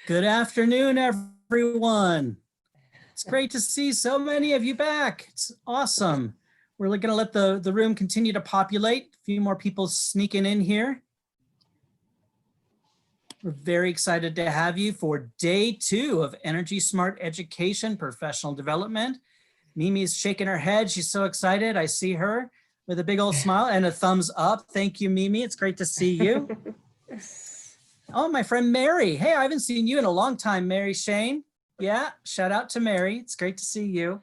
Good afternoon, everyone. It's great to see so many of you back. It's awesome. We're going to let the room continue to populate. A few more people sneaking in here. We're very excited to have you for day 2 of EnergySmart Education Professional Development. Mimi's shaking her head. She's so excited. I see her with a big old smile and a thumbs up. Thank you, Mimi. It's great to see you. Oh, my friend Mary. Hey, I haven't seen you in a long time, Mary Shane. Yeah, shout out to Mary. It's great to see you.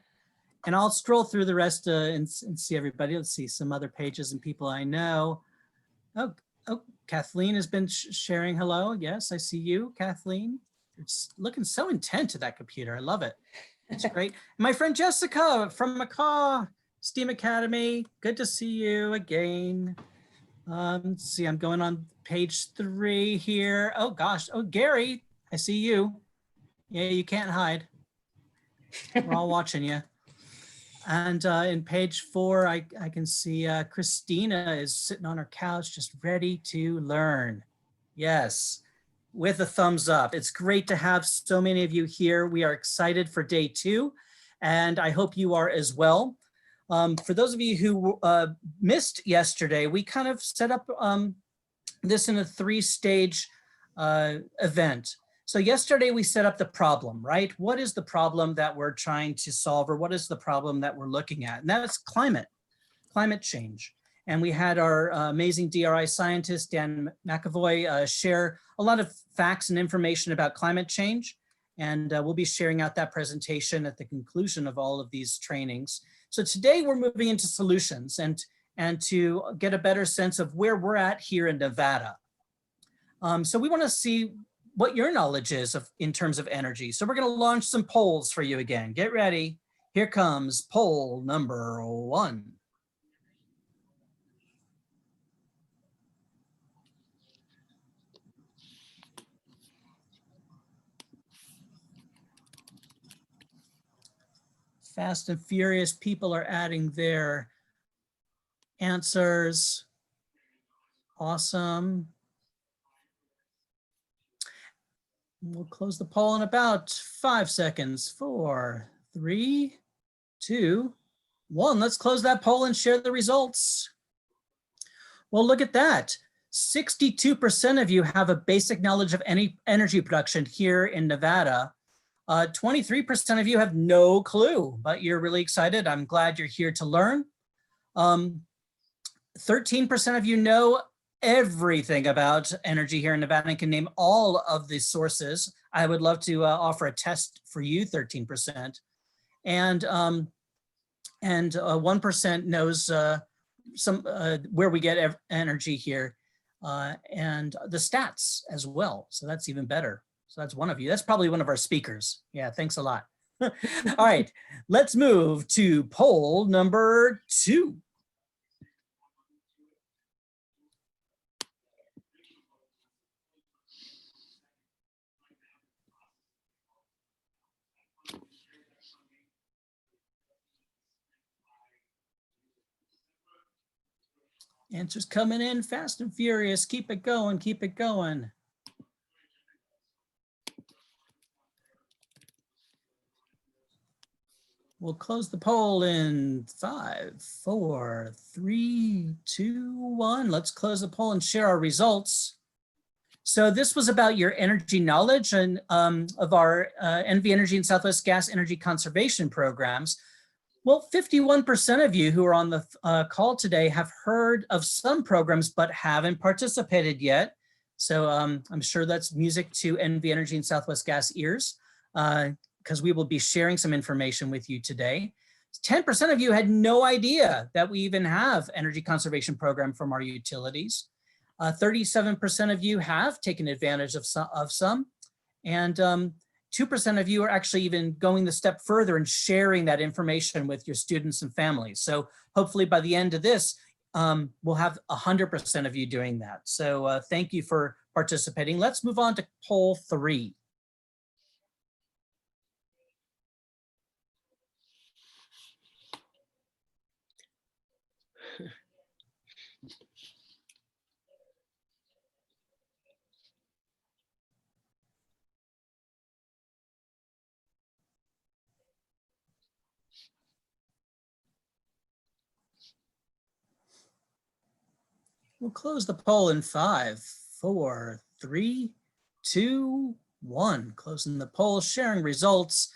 And I'll scroll through the rest and see everybody. Let's see some other pages and people I know. Oh, Kathleen has been sharing hello. Yes, I see you, Kathleen. It's looking so intent to that computer. I love it. It's great. My friend Jessica from Macaw STEAM Academy. Good to see you again. Let's see, I'm going on page 3 here. Oh gosh, oh Gary, I see you. Yeah, you can't hide. We're all watching you. And in page 4, I can see Christina is sitting on her couch, just ready to learn. Yes, with a thumbs up. It's great to have so many of you here. We are excited for day 2, and I hope you are as well. For those of you who missed yesterday, we kind of set up this in a 3-stage event. So yesterday we set up the problem, right? What is the problem that we're trying to solve, or what is the problem that we're looking at? And that's climate change. And we had our amazing DRI scientist, Dan McAvoy, share a lot of facts and information about climate change. And we'll be sharing out that presentation at the conclusion of all of these trainings. So today we're moving into solutions and to get a better sense of where we're at here in Nevada. So we want to see what your knowledge is in terms of energy. So we're going to launch some polls for you again. Get ready. Here comes poll number 1. Fast and furious people are adding their answers. Awesome. We'll close the poll in about 5 seconds. 4, 3, 2, 1. Let's close that poll and share the results. Well, look at that. 62% of you have a basic knowledge of any energy production here in Nevada. 23% of you have no clue, but you're really excited. I'm glad you're here to learn. 13% of you know everything about energy here in Nevada and can name all of the sources. I would love to offer a test for you, 13%. And 1% knows where we get energy here and the stats as well. So that's even better. So that's one of you. That's probably one of our speakers. Yeah, thanks a lot. All right, let's move to poll number 2. Answers coming in fast and furious. Keep it going, keep it going. We'll close the poll in 5, 4, 3, 2, 1. Let's close the poll and share our results. So this was about your energy knowledge and of our NV Energy and Southwest Gas Energy Conservation programs. Well, 51% of you who are on the call today have heard of some programs but haven't participated yet. So I'm sure that's music to NV Energy and Southwest Gas ears because we will be sharing some information with you today. 10% of you had no idea that we even have energy conservation program from our utilities. 37% of you have taken advantage of some, and 2% of you are actually even going the step further and sharing that information with your students and families. So hopefully by the end of this, we'll have 100% of you doing that. So thank you for participating. Let's move on to poll 3. We'll close the poll in 5, 4, 3, 2, 1. Closing the poll, sharing results.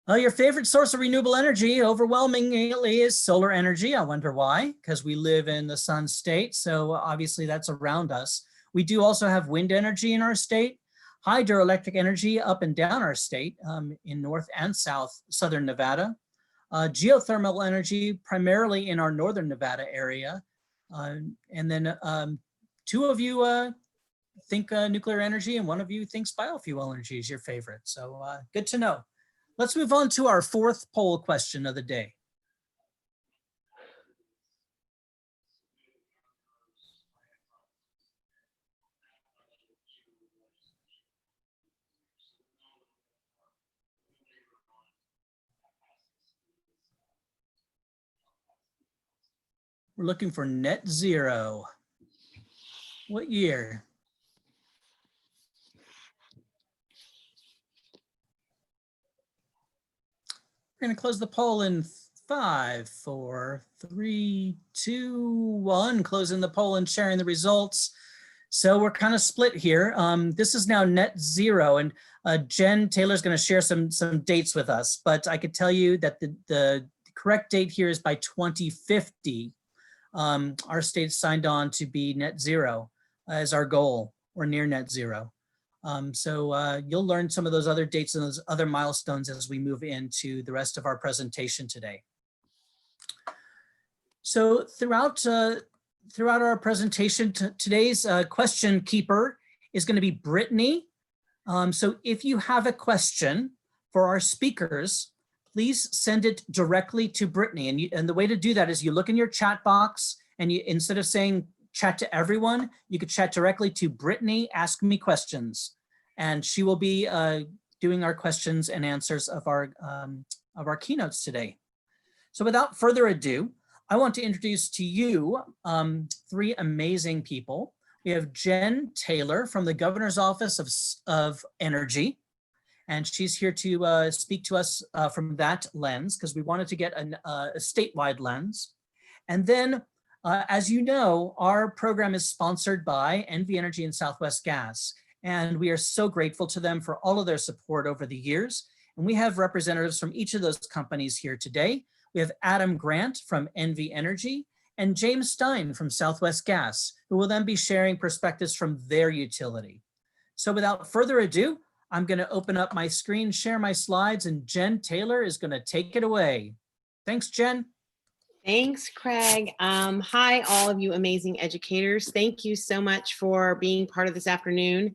Your favorite source of renewable energy overwhelmingly is solar energy. I wonder why, because we live in the sun state, so obviously that's around us. We do also have wind energy in our state, hydroelectric energy up and down our state in North and Southern Nevada, geothermal energy primarily in our Northern Nevada area, and then 2 of you think nuclear energy and 1 of you thinks biofuel energy is your favorite, so good to know. Let's move on to our 4th poll question of the day. We're looking for net zero. What year? We're going to close the poll in 5, 4, 3, 2, 1. Closing the poll and sharing the results. So we're kind of split here. This is now net zero, and Jen Taylor's going to share some dates with us. But I could tell you that the correct date here is by 2050. Our state signed on to be net zero as our goal, or near net zero. So you'll learn some of those other dates and those other milestones as we move into the rest of our presentation today. So throughout our presentation, today's question keeper is going to be Brittany. So if you have a question for our speakers, please send it directly to Brittany. And the way to do that is you look in your chat box, and you, instead of saying chat to everyone, you could chat directly to Brittany, ask me questions. And she will be doing our questions and answers of our keynotes today. So without further ado, I want to introduce to you 3 amazing people. We have Jen Taylor from the Governor's Office of Energy, and she's here to speak to us from that lens, because we wanted to get a statewide lens. And then, as you know, our program is sponsored by NV Energy and Southwest Gas, and we are so grateful to them for all of their support over the years. And we have representatives from each of those companies here today. We have Adam Grant from NV Energy and James Stein from Southwest Gas, who will then be sharing perspectives from their utility. So without further ado, I'm going to open up my screen, share my slides, and Jen Taylor is going to take it away. Thanks, Jen. Thanks, Craig. Hi, all of you amazing educators. Thank you so much for being part of this afternoon.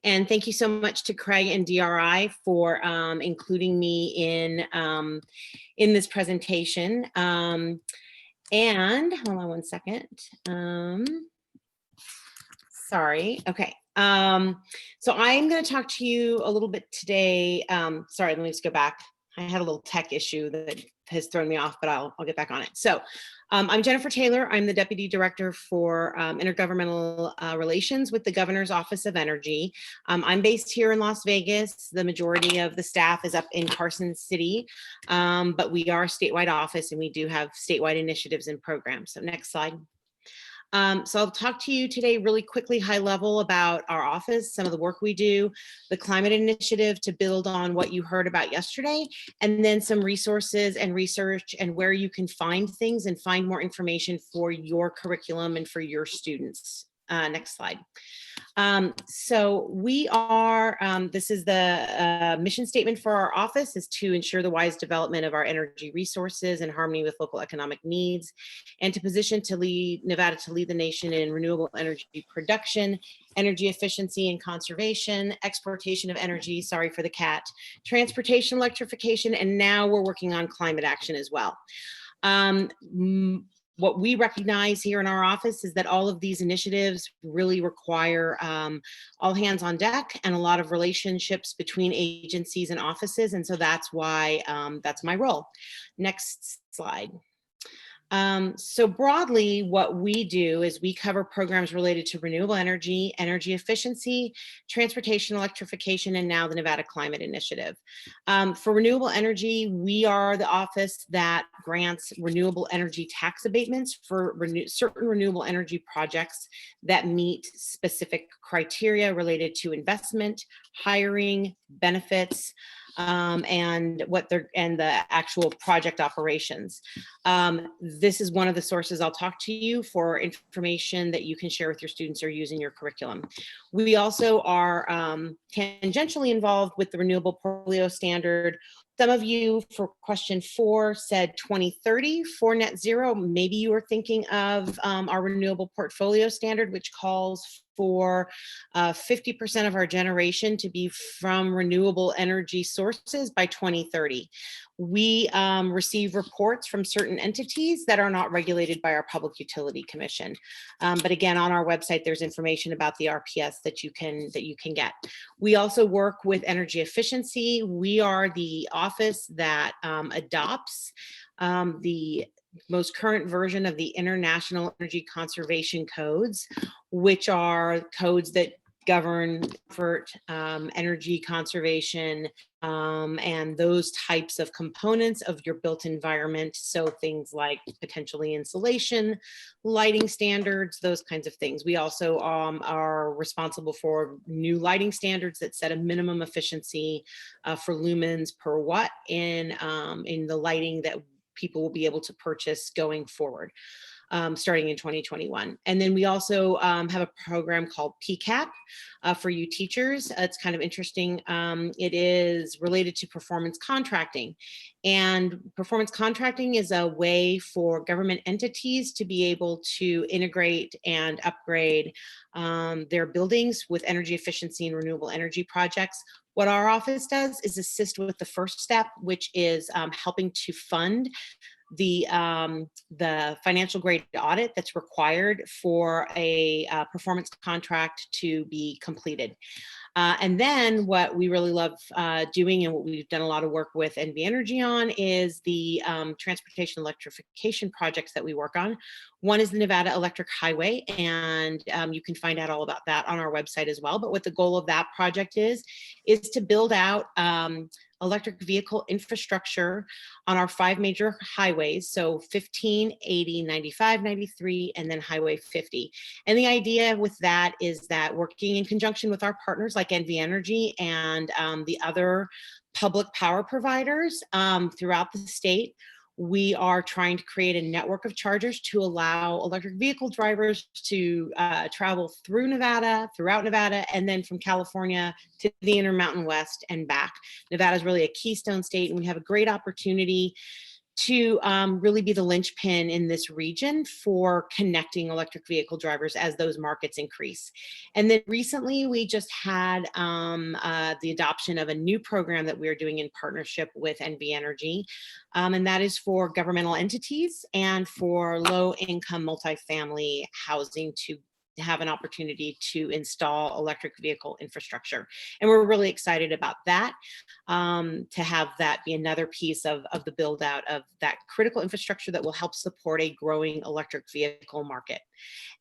And thank you so much to Craig and DRI for including me in this presentation. And hold on one second. Sorry. Okay. So I'm going to talk to you a little bit today. Sorry, let me just go back. I had a little tech issue that has thrown me off, but I'll get back on it. So I'm Jennifer Taylor. I'm the Deputy Director for Intergovernmental Relations with the Governor's Office of Energy. I'm based here in Las Vegas. The majority of the staff is up in Carson City, but we are a statewide office and we do have statewide initiatives and programs. So next slide. So I'll talk to you today really quickly, high level, about our office, some of the work we do, the climate initiative to build on what you heard about yesterday, and then some resources and research and where you can find things and find more information for your curriculum and for your students. Next slide. So we are, this is the mission statement for our office, is to ensure the wise development of our energy resources in harmony with local economic needs, and to position Nevada to lead the nation in renewable energy production, energy efficiency and conservation, exportation of energy, sorry for the cat, transportation, electrification, and now we're working on climate action as well. What we recognize here in our office is that all of these initiatives really require all hands on deck and a lot of relationships between agencies and offices. And so that's why that's my role. Next slide. So broadly, what we do is we cover programs related to renewable energy, energy efficiency, transportation electrification, and now the Nevada Climate Initiative. For renewable energy, we are the office that grants renewable energy tax abatements for certain renewable energy projects that meet specific criteria related to investment, hiring, benefits, and the actual project operations. This is one of the sources I'll talk to you for information that you can share with your students or use in your curriculum. We also are tangentially involved with the Renewable Portfolio Standard. Some of you for question 4 said 2030 for net zero. Maybe you were thinking of our Renewable Portfolio Standard, which calls for 50% of our generation to be from renewable energy sources by 2030. We receive reports from certain entities that are not regulated by our Public Utility Commission. But again, on our website, there's information about the RPS that you can get. We also work with energy efficiency. We are the office that adopts the most current version of the International Energy Conservation Codes, which are codes that govern for energy conservation and those types of components of your built environment. So things like potentially insulation, lighting standards, those kinds of things. We also are responsible for new lighting standards that set a minimum efficiency for lumens per watt in the lighting that people will be able to purchase going forward. Starting in 2021. And then we also have a program called PCAP for you teachers. It's kind of interesting. It is related to performance contracting. And performance contracting is a way for government entities to be able to integrate and upgrade their buildings with energy efficiency and renewable energy projects. What our office does is assist with the first step, which is helping to fund the financial grade audit that's required for a performance contract to be completed. And then what we really love doing and what we've done a lot of work with NV Energy on is the transportation electrification projects that we work on. One is the Nevada Electric Highway, and you can find out all about that on our website as well. But what the goal of that project is to build out electric vehicle infrastructure on our 5 major highways. So 15, 80, 95, 93, and then Highway 50. And the idea with that is that working in conjunction with our partners like NV Energy and the other public power providers throughout the state, we are trying to create a network of chargers to allow electric vehicle drivers to travel throughout Nevada, and then from California to the Intermountain West and back. Nevada is really a keystone state, and we have a great opportunity to really be the linchpin in this region for connecting electric vehicle drivers as those markets increase. And then recently we just had the adoption of a new program that we're doing in partnership with NV Energy. And that is for governmental entities and for low-income multifamily housing to have an opportunity to install electric vehicle infrastructure. And we're really excited about that, to have that be another piece of the build out of that critical infrastructure that will help support a growing electric vehicle market.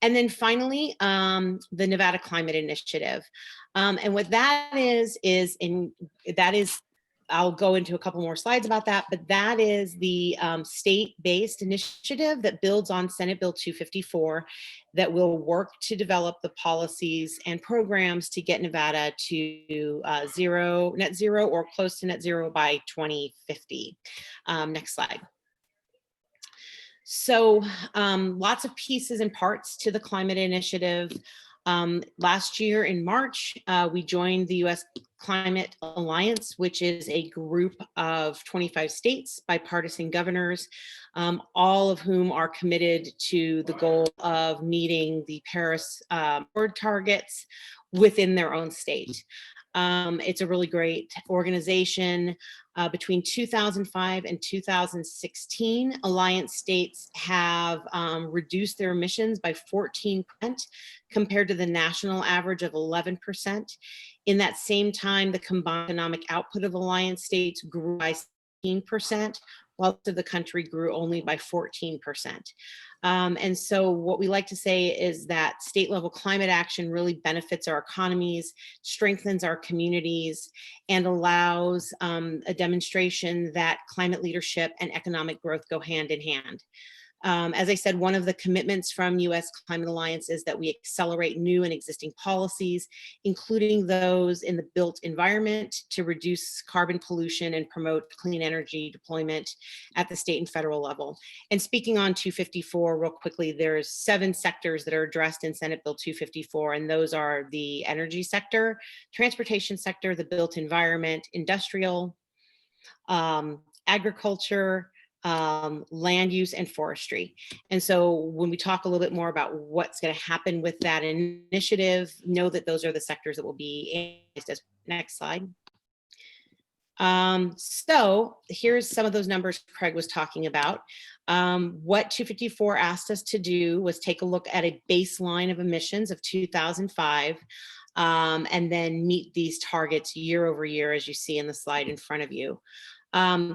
And then finally, the Nevada Climate Initiative. And what that is I'll go into a couple more slides about that, but that is the state-based initiative that builds on Senate Bill 254 that will work to develop the policies and programs to get Nevada to net zero or close to net zero by 2050. Next slide. So lots of pieces and parts to the climate initiative. Last year in March, we joined the U.S. Climate Alliance, which is a group of 25 states, bipartisan governors, all of whom are committed to the goal of meeting the Paris Accord targets within their own state. It's a really great organization. Between 2005 and 2016, Alliance states have reduced their emissions by 14% compared to the national average of 11%. In that same time, the combined economic output of Alliance states grew by 16%, while the country grew only by 14%. And so what we like to say is that state level climate action really benefits our economies, strengthens our communities, and allows a demonstration that climate leadership and economic growth go hand in hand. As I said, one of the commitments from U.S. Climate Alliance is that we accelerate new and existing policies, including those in the built environment, to reduce carbon pollution and promote clean energy deployment at the state and federal level. And speaking on 254 real quickly, there's 7 sectors that are addressed in Senate Bill 254, and those are the energy sector, transportation sector, the built environment, industrial, agriculture, land use, and forestry. And so when we talk a little bit more about what's going to happen with that initiative, know that those are the sectors that will be analyzed. Next slide. So here's some of those numbers Craig was talking about. What 254 asked us to do was take a look at a baseline of emissions of 2005, and then meet these targets year over year, as you see in the slide in front of you.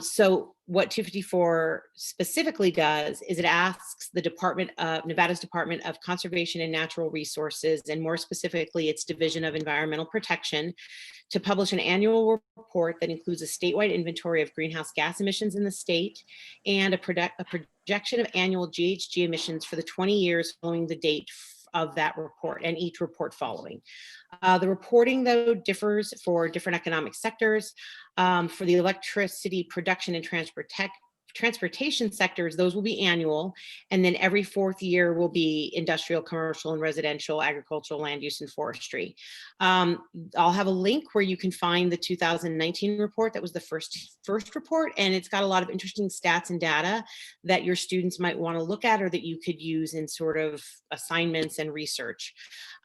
So what 254 specifically does is it asks the Nevada's Department of Conservation and Natural Resources, and more specifically its Division of Environmental Protection, to publish an annual report that includes a statewide inventory of greenhouse gas emissions in the state and a projection of annual GHG emissions for the 20 years following the date of that report, and each report following. The reporting, though, differs for different economic sectors. For the electricity production and transportation sectors, those will be annual, and then every 4th year will be industrial, commercial, and residential, agricultural, land use, and forestry. I'll have a link where you can find the 2019 report. That was the first report, and it's got a lot of interesting stats and data that your students might want to look at, or that you could use in sort of assignments and research.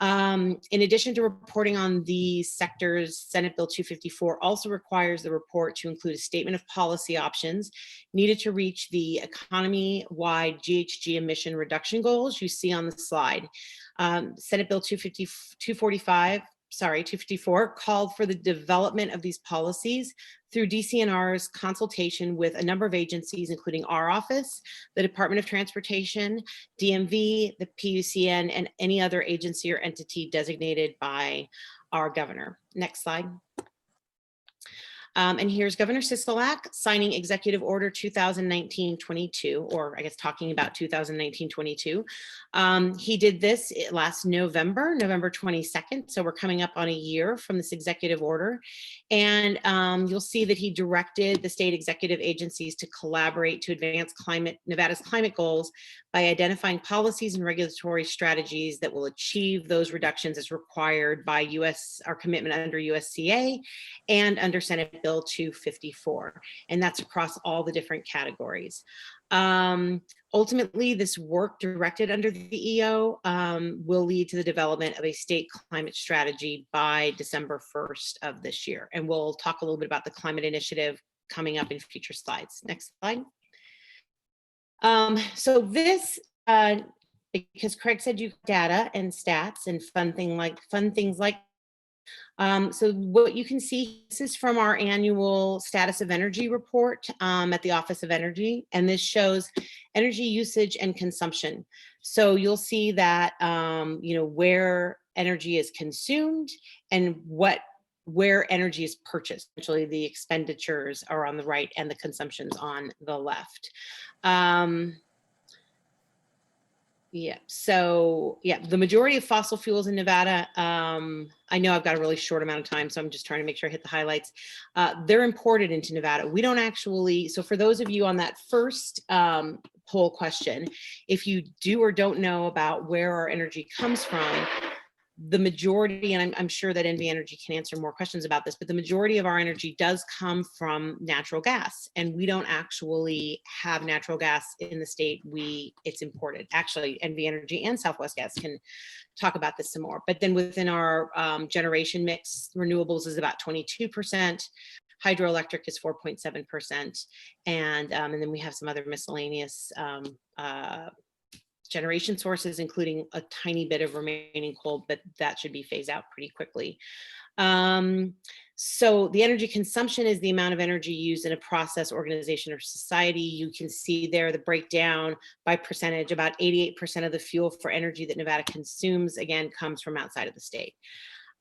In addition to reporting on these sectors, Senate Bill 254 also requires the report to include a statement of policy options needed to reach the economy-wide GHG emission reduction goals you see on the slide. Senate Bill 254 called for the development of these policies through DCNR's consultation with a number of agencies, including our office, the Department of Transportation, DMV, the PUCN, and any other agency or entity designated by our governor. Next slide. And here's Governor Sisolak signing Executive Order 2019-22, or I guess talking about 2019-22. He did this last November 22nd. So we're coming up on a year from this executive order. And you'll see that he directed the state executive agencies to collaborate to advance Nevada's climate goals by identifying policies and regulatory strategies that will achieve those reductions as required by our commitment under USCA and under Senate Bill 254. And that's across all the different categories. Ultimately, this work directed under the EO will lead to the development of a state climate strategy by December 1st of this year. And we'll talk a little bit about the climate initiative coming up in future slides. Next slide. So this, because Craig said you data and stats and fun things like so what you can see, this is from our annual status of energy report at the Office of Energy, and this shows energy usage and consumption. So you'll see that where energy is consumed and where energy is purchased. Actually, the expenditures are on the right and the consumption's on the left. So the majority of fossil fuels in Nevada, I know I've got a really short amount of time, so I'm just trying to make sure I hit the highlights. They're imported into Nevada. We don't actually, so for those of you on that first poll question, if you do or don't know about where our energy comes from, the majority, and I'm sure that NV Energy can answer more questions about this, but the majority of our energy does come from natural gas, and we don't actually have natural gas in the state. It's imported. Actually, NV Energy and Southwest Gas can talk about this some more. But then within our generation mix, renewables is about 22%. Hydroelectric is 4.7%, and then we have some other miscellaneous generation sources, including a tiny bit of remaining coal, but that should be phased out pretty quickly. So the energy consumption is the amount of energy used in a process, organization, or society. You can see there the breakdown by percentage. About 88% of the fuel for energy that Nevada consumes, again, comes from outside of the state.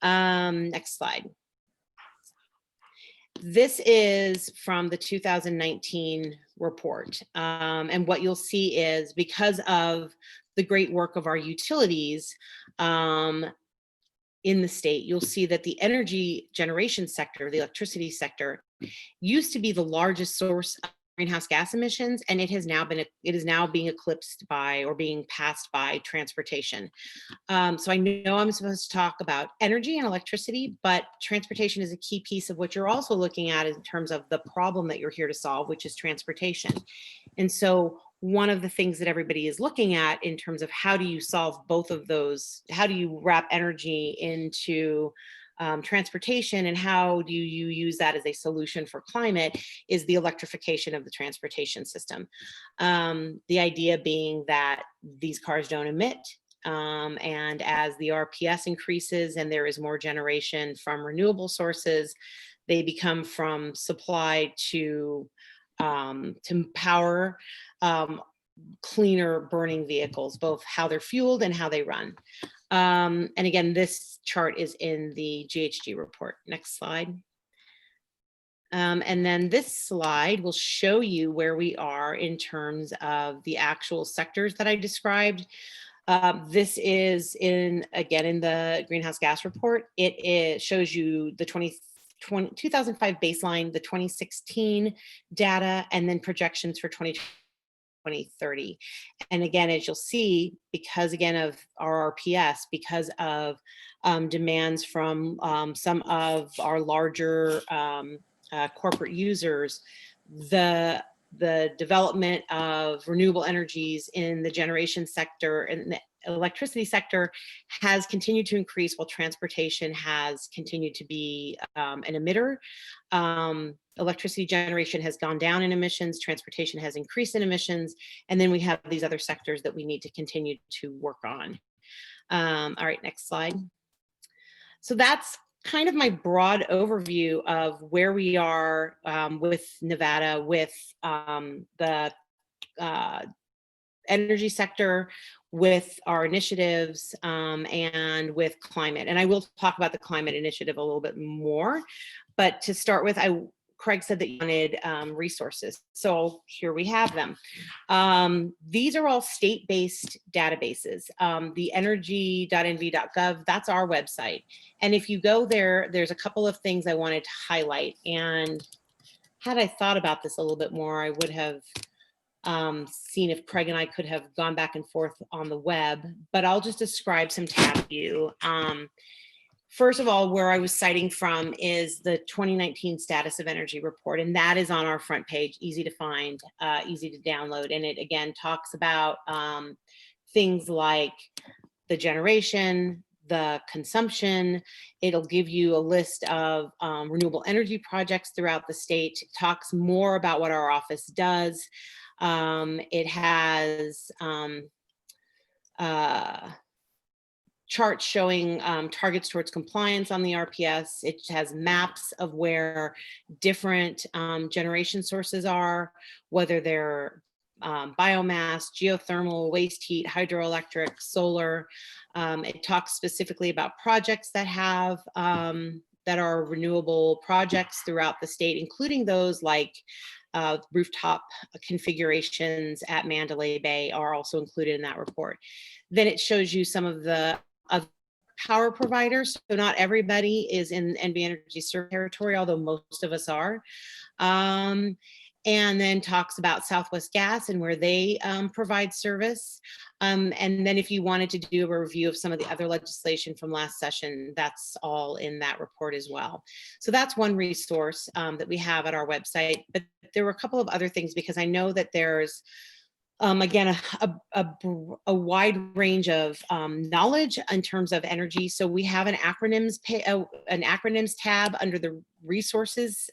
Next slide. This is from the 2019 report. And what you'll see is, because of the great work of our utilities, in the state, you'll see that the energy generation sector, the electricity sector, used to be the largest source of greenhouse gas emissions, and it is now being eclipsed by, or being passed by, transportation. So I know I'm supposed to talk about energy and electricity, but transportation is a key piece of what you're also looking at in terms of the problem that you're here to solve, which is transportation. And so one of the things that everybody is looking at in terms of how do you solve both of those, how do you wrap energy into transportation, and how do you use that as a solution for climate, is the electrification of the transportation system. The idea being that these cars don't emit, and as the RPS increases and there is more generation from renewable sources, they become from supply to power cleaner burning vehicles, both how they're fueled and how they run. And again, this chart is in the GHG report. Next slide. And then this slide will show you where we are in terms of the actual sectors that I described. This is again in the greenhouse gas report. It shows you the 2005 baseline, the 2016 data, and then projections for 2030. And again, as you'll see, because again of our RPS, because of demands from some of our larger corporate users, the development of renewable energies in the generation sector and the electricity sector has continued to increase, while transportation has continued to be an emitter. Electricity generation has gone down in emissions, transportation has increased in emissions, and then we have these other sectors that we need to continue to work on. All right, next slide. So that's kind of my broad overview of where we are with Nevada, with the energy sector, with our initiatives, and with climate. And I will talk about the climate initiative a little bit more. But to start with, Craig said that you wanted resources. So here we have them. These are all state-based databases. The energy.nv.gov, that's our website. And if you go there, there's a couple of things I wanted to highlight. And had I thought about this a little bit more, I would have seen if Craig and I could have gone back and forth on the web, but I'll just describe some tab view. First of all, where I was citing from is the 2019 status of energy report, and that is on our front page, easy to find, easy to download. And it again talks about things like the generation, the consumption. It'll give you a list of renewable energy projects throughout the state. It talks more about what our office does. It has charts showing targets towards compliance on the RPS. It has maps of where different generation sources are, whether they're biomass, geothermal, waste heat, hydroelectric, solar. It talks specifically about projects that have that are renewable projects throughout the state, including those like rooftop configurations at Mandalay Bay are also included in that report. Then it shows you some of the power providers. So not everybody is in NV Energy Service territory, although most of us are. And then talks about Southwest Gas and where they provide service. And then if you wanted to do a review of some of the other legislation from last session, that's all in that report as well. So that's one resource that we have at our website. But there were a couple of other things, because I know that there's again, a wide range of knowledge in terms of energy. So we have an acronyms tab under the resources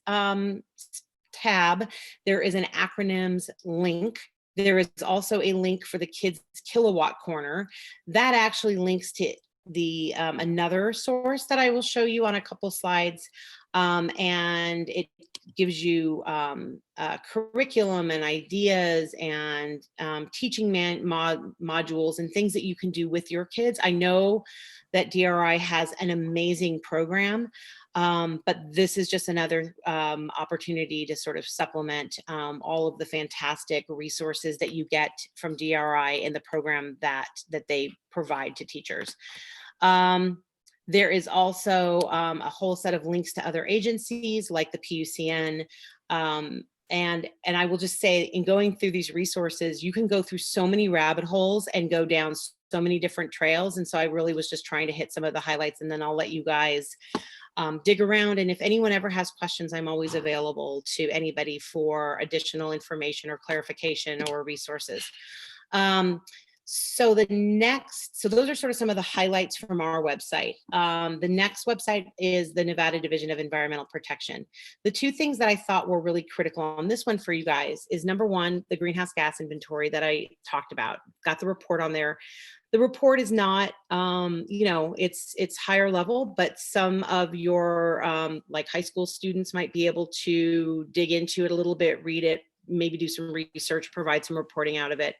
tab. There is an acronyms link. There is also a link for the Kids Kilowatt Corner. That actually links to the another source that I will show you on a couple slides. And it gives you curriculum and ideas and teaching modules and things that you can do with your kids. I know that DRI has an amazing program, but this is just another opportunity to sort of supplement all of the fantastic resources that you get from DRI in the program that they provide to teachers. There is also a whole set of links to other agencies like the PUCN. And I will just say, in going through these resources, you can go through so many rabbit holes and go down so many different trails. And so I really was just trying to hit some of the highlights, and then I'll let you guys dig around. And if anyone ever has questions, I'm always available to anybody for additional information or clarification or resources. So those are sort of some of the highlights from our website. The next website is the Nevada Division of Environmental Protection. The two things that I thought were really critical on this one for you guys is, number one, the greenhouse gas inventory that I talked about. Got the report on there. The report is not, it's higher level, but some of your like high school students might be able to dig into it a little bit, read it, maybe do some research, provide some reporting out of it.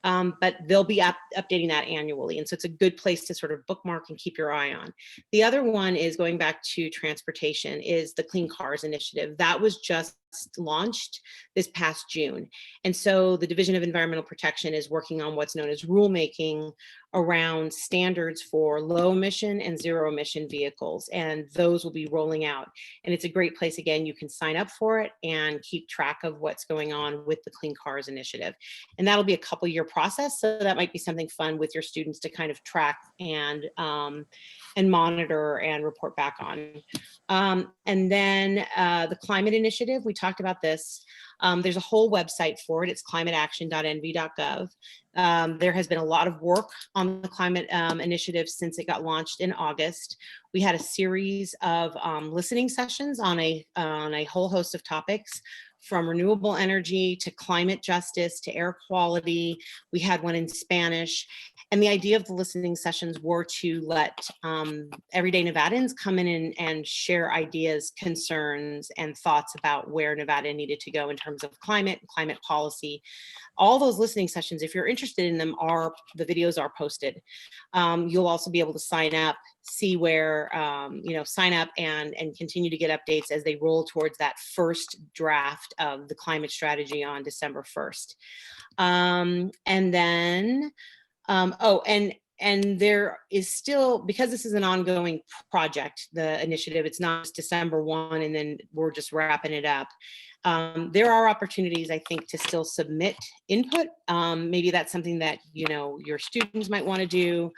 But they'll be updating that annually. And so it's a good place to sort of bookmark and keep your eye on. The other one is, going back to transportation, is the Clean Cars Initiative. That was just launched this past June. And so the Division of Environmental Protection is working on what's known as rulemaking around standards for low emission and zero emission vehicles. And those will be rolling out. And it's a great place. Again, you can sign up for it and keep track of what's going on with the Clean Cars Initiative. And that'll be a couple-year process. So that might be something fun with your students to kind of track and monitor and report back on. And then the Climate Initiative, we talked about this. There's a whole website for it. It's climateaction.nv.gov. There has been a lot of work on the climate initiative since it got launched in August. We had a series of listening sessions on a whole host of topics, from renewable energy to climate justice to air quality. We had one in Spanish. And the idea of the listening sessions were to let everyday Nevadans come in and share ideas, concerns, and thoughts about where Nevada needed to go in terms of climate policy. All those listening sessions, if you're interested in them, the videos are posted. You'll also be able to sign up, see where, sign up and continue to get updates as they roll towards that first draft of the climate strategy on December 1st. And then, and there is still, because this is an ongoing project, the initiative, it's not just December 1 and then we're just wrapping it up. There are opportunities, I think, to still submit input. Maybe that's something that, your students might want to do,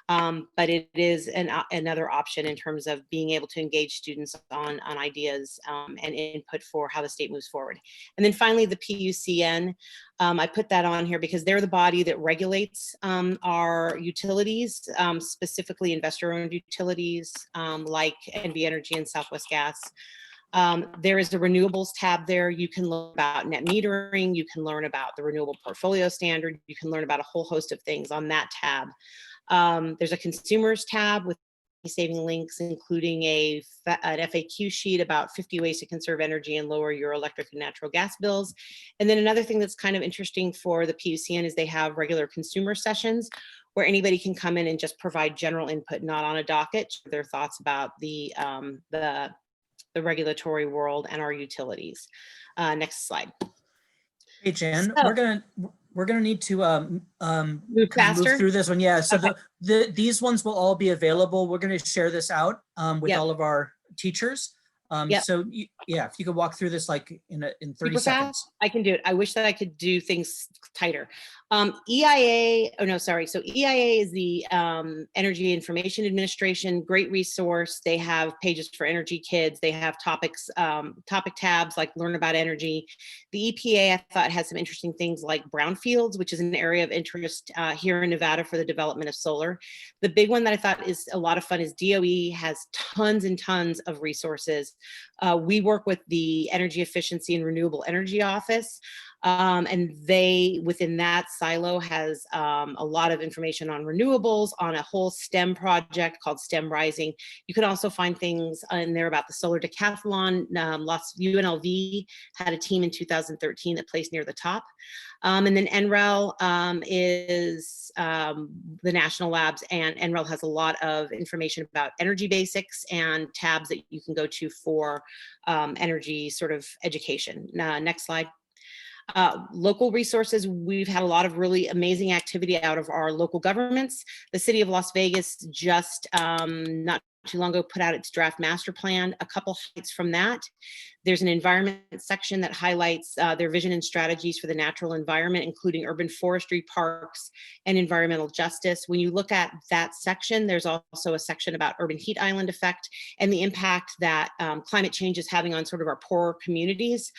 but it is another option in terms of being able to engage students on ideas and input for how the state moves forward. And then finally, the PUCN. I put that on here because they're the body that regulates our utilities, specifically investor-owned utilities like NV Energy and Southwest Gas. There is the renewables tab there. You can learn about net metering. You can learn about the renewable portfolio standard. You can learn about a whole host of things on that tab. There's a consumers tab with saving links, including an FAQ sheet about 50 ways to conserve energy and lower your electric and natural gas bills. And then another thing that's kind of interesting for the PUCN is they have regular consumer sessions where anybody can come in and just provide general input, not on a docket, their thoughts about the regulatory world and our utilities. Next slide. Hey, Jen, So, we're gonna need to move faster. move through this one. Yeah. So Okay. these ones will all be available. We're gonna share this out with Yep. all of our teachers. Yep. So yeah, if you could walk through this like in 30 Super seconds. fast? I can do it. I wish that I could do things tighter. EIA, oh no, sorry. So EIA is the Energy Information Administration, great resource. They have pages for energy kids. They have topic tabs like learn about energy. The EPA, I thought, has some interesting things like brownfields, which is an area of interest here in Nevada for the development of solar. The big one that I thought is a lot of fun is DOE has tons and tons of resources. We work with the Energy Efficiency and Renewable Energy Office. And they, within that silo, has a lot of information on renewables, on a whole STEM project called STEM Rising. You can also find things in there about the solar decathlon. UNLV had a team in 2013 that placed near the top. And then NREL is the national labs, and NREL has a lot of information about energy basics and tabs that you can go to for energy sort of education. Next slide. Local resources, we've had a lot of really amazing activity out of our local governments. The city of Las Vegas just not too long ago put out its draft master plan. A couple highlights from that: there's an environment section that highlights their vision and strategies for the natural environment, including urban forestry, parks, and environmental justice. When you look at that section, there's also a section about urban heat island effect and the impact that climate change is having on sort of our poorer communities.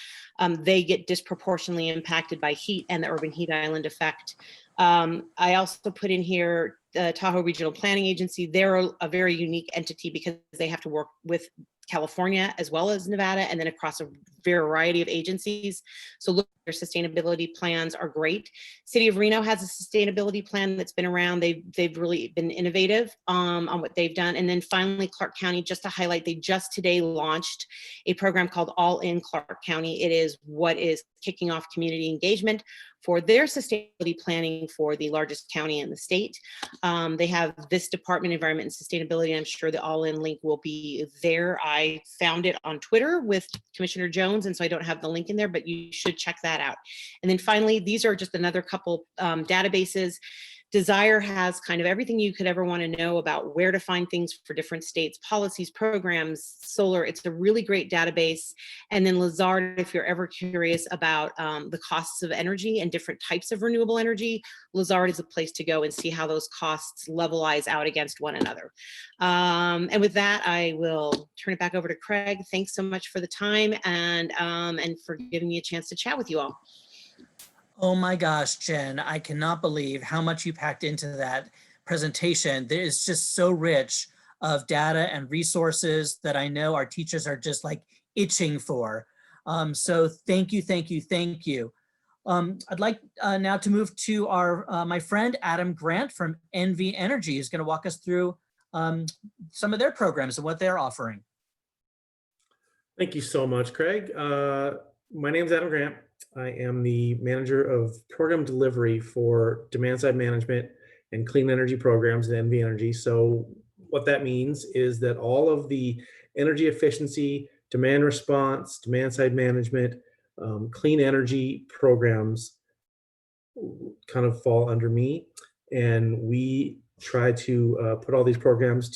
They get disproportionately impacted by heat and the urban heat island effect. I also put in here the Tahoe Regional Planning Agency. They're a very unique entity because they have to work with California as well as Nevada, and then across a variety of agencies. So look, their sustainability plans are great. City of Reno has a sustainability plan that's been around. They've really been innovative on what they've done. And then finally, Clark County, just to highlight, they just today launched a program called All in Clark County. It is what is kicking off community engagement for their sustainability planning for the largest county in the state. They have this department, Environment and Sustainability. I'm sure the All In link will be there. I found it on Twitter with Commissioner Jones, and so I don't have the link in there, but you should check that out. And then finally, these are just another couple databases. Desire has kind of everything you could ever want to know about where to find things for different states, policies, programs, solar. It's a really great database. And then Lazard, if you're ever curious about the costs of energy and different types of renewable energy, Lazard is a place to go and see how those costs levelize out against one another. And with that, I will turn it back over to Craig. Thanks so much for the time and for giving me a chance to chat with you all. Oh my gosh, Jen, I cannot believe how much you packed into that presentation. There is just so rich of data and resources that I know our teachers are just like itching for. So thank you, thank you, thank you. I'd like now to move to our my friend Adam Grant from NV Energy, who's going to walk us through some of their programs and what they're offering. Thank you so much, Craig. My name is Adam Grant. I am the manager of program delivery for demand side management and clean energy programs at NV Energy. So what that means is that all of the energy efficiency, demand response, demand side management, clean energy programs kind of fall under me. And we try to put all these programs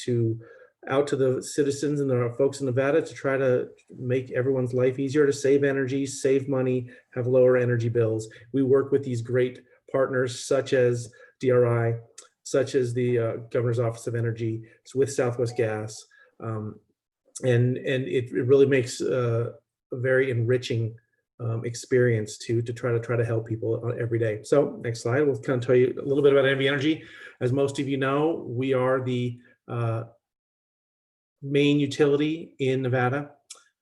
out to the citizens and the folks in Nevada to try to make everyone's life easier, to save energy, save money, have lower energy bills. We work with these great partners such as DRI, such as the Governor's Office of Energy, with Southwest Gas. And it really makes a very enriching experience to try to help people every day. So next slide, we'll kind of tell you a little bit about NV Energy. As most of you know, we are the main utility in Nevada.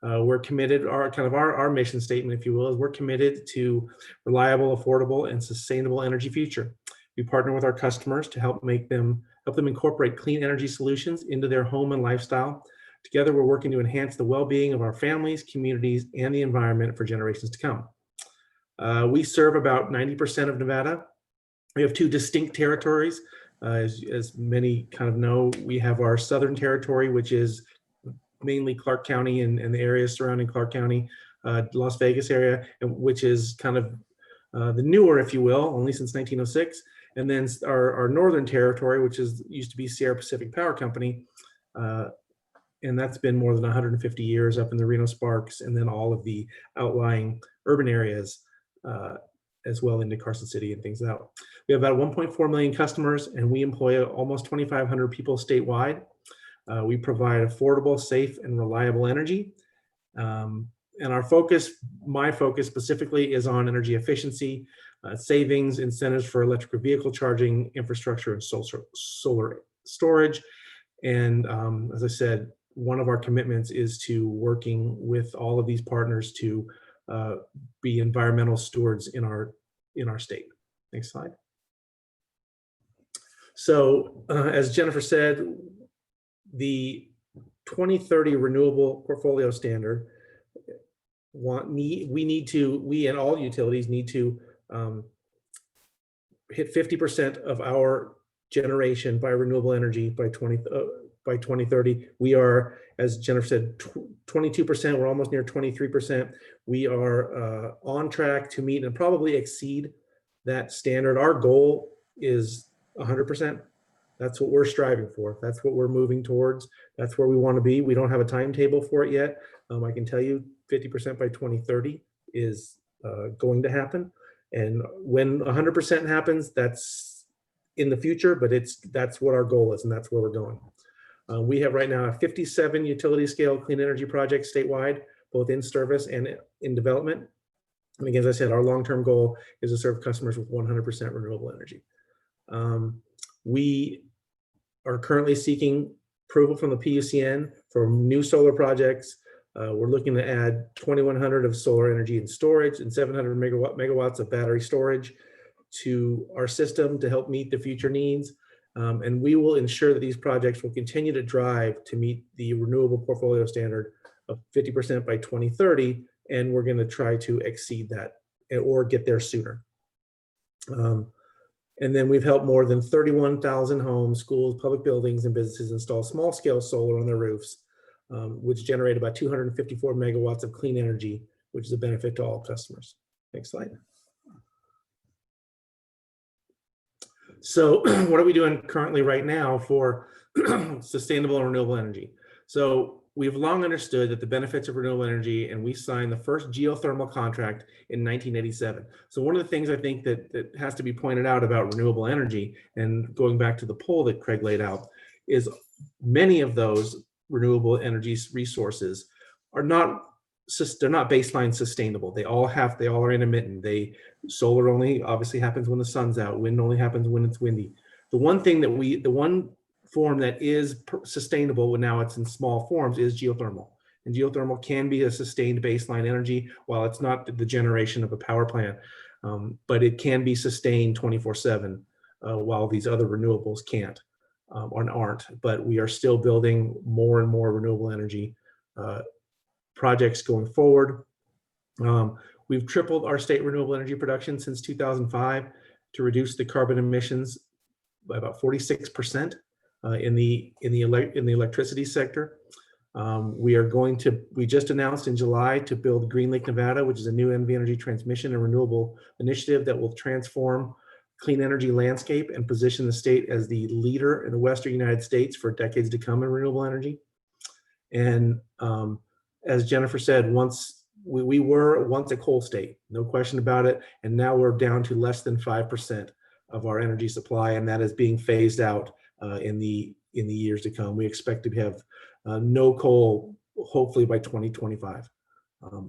We're committed, our mission statement, if you will, is we're committed to reliable, affordable, and sustainable energy future. We partner with our customers to help them incorporate clean energy solutions into their home and lifestyle. Together, we're working to enhance the well-being of our families, communities, and the environment for generations to come. We serve about 90% of Nevada. We have two distinct territories. As many kind of know, we have our Southern Territory, which is mainly Clark County and the areas surrounding Clark County, Las Vegas area, which is kind of the newer, if you will, only since 1906. And then our Northern Territory, which used to be Sierra Pacific Power Company, and that's been more than 150 years up in the Reno Sparks, and then all of the outlying urban areas as well into Carson City and things like that. We have about 1.4 million customers, and we employ almost 2,500 people statewide. We provide affordable, safe, and reliable energy. And my focus specifically is on energy efficiency, savings, incentives for electric vehicle charging, infrastructure, and solar storage. And as I said, one of our commitments is to working with all of these partners to be environmental stewards in our state. Next slide. So as Jennifer said, the 2030 renewable portfolio standard, we and all utilities need to hit 50% of our generation by renewable energy by 2030. We are, as Jennifer said, 22%. We're almost near 23%. We are on track to meet and probably exceed that standard. Our goal is 100%. That's what we're striving for. That's what we're moving towards. That's where we want to be. We don't have a timetable for it yet. I can tell you 50% by 2030 is going to happen. And when 100% happens, that's in the future, but that's what our goal is, and that's where we're going. We have right now 57 utility scale clean energy projects statewide, both in service and in development. And again, as I said, our long-term goal is to serve customers with 100% renewable energy. We are currently seeking approval from the PUCN for new solar projects. We're looking to add 2,100 of solar energy and storage and 700 megawatts of battery storage to our system to help meet the future needs. And we will ensure that these projects will continue to drive to meet the renewable portfolio standard of 50% by 2030. And we're going to try to exceed that or get there sooner. And then we've helped more than 31,000 homes, schools, public buildings, and businesses install small-scale solar on their roofs, which generate about 254 megawatts of clean energy, which is a benefit to all customers. Next slide. So what are we doing currently right now for sustainable and renewable energy? So we've long understood that the benefits of renewable energy, and we signed the first geothermal contract in 1987. So one of the things I think that has to be pointed out about renewable energy, and going back to the poll that Craig laid out, is many of those renewable energy resources are they're not baseline sustainable. They all are intermittent. Solar only obviously happens when the sun's out. Wind only happens when it's windy. The one form that is sustainable when now it's in small forms is geothermal. And geothermal can be a sustained baseline energy while it's not the generation of a power plant, but it can be sustained 24/7 while these other renewables can't or aren't. But we are still building more and more renewable energy projects going forward. We've tripled our state renewable energy production since 2005 to reduce the carbon emissions by about 46% in the electricity sector. We just announced in July to build Green Lake, Nevada, which is a new NV Energy transmission and renewable initiative that will transform clean energy landscape and position the state as the leader in the Western United States for decades to come in renewable energy. And as Jennifer said, we were once a coal state, no question about it. And now we're down to less than 5% of our energy supply, and that is being phased out in the years to come. We expect to have no coal, hopefully by 2025,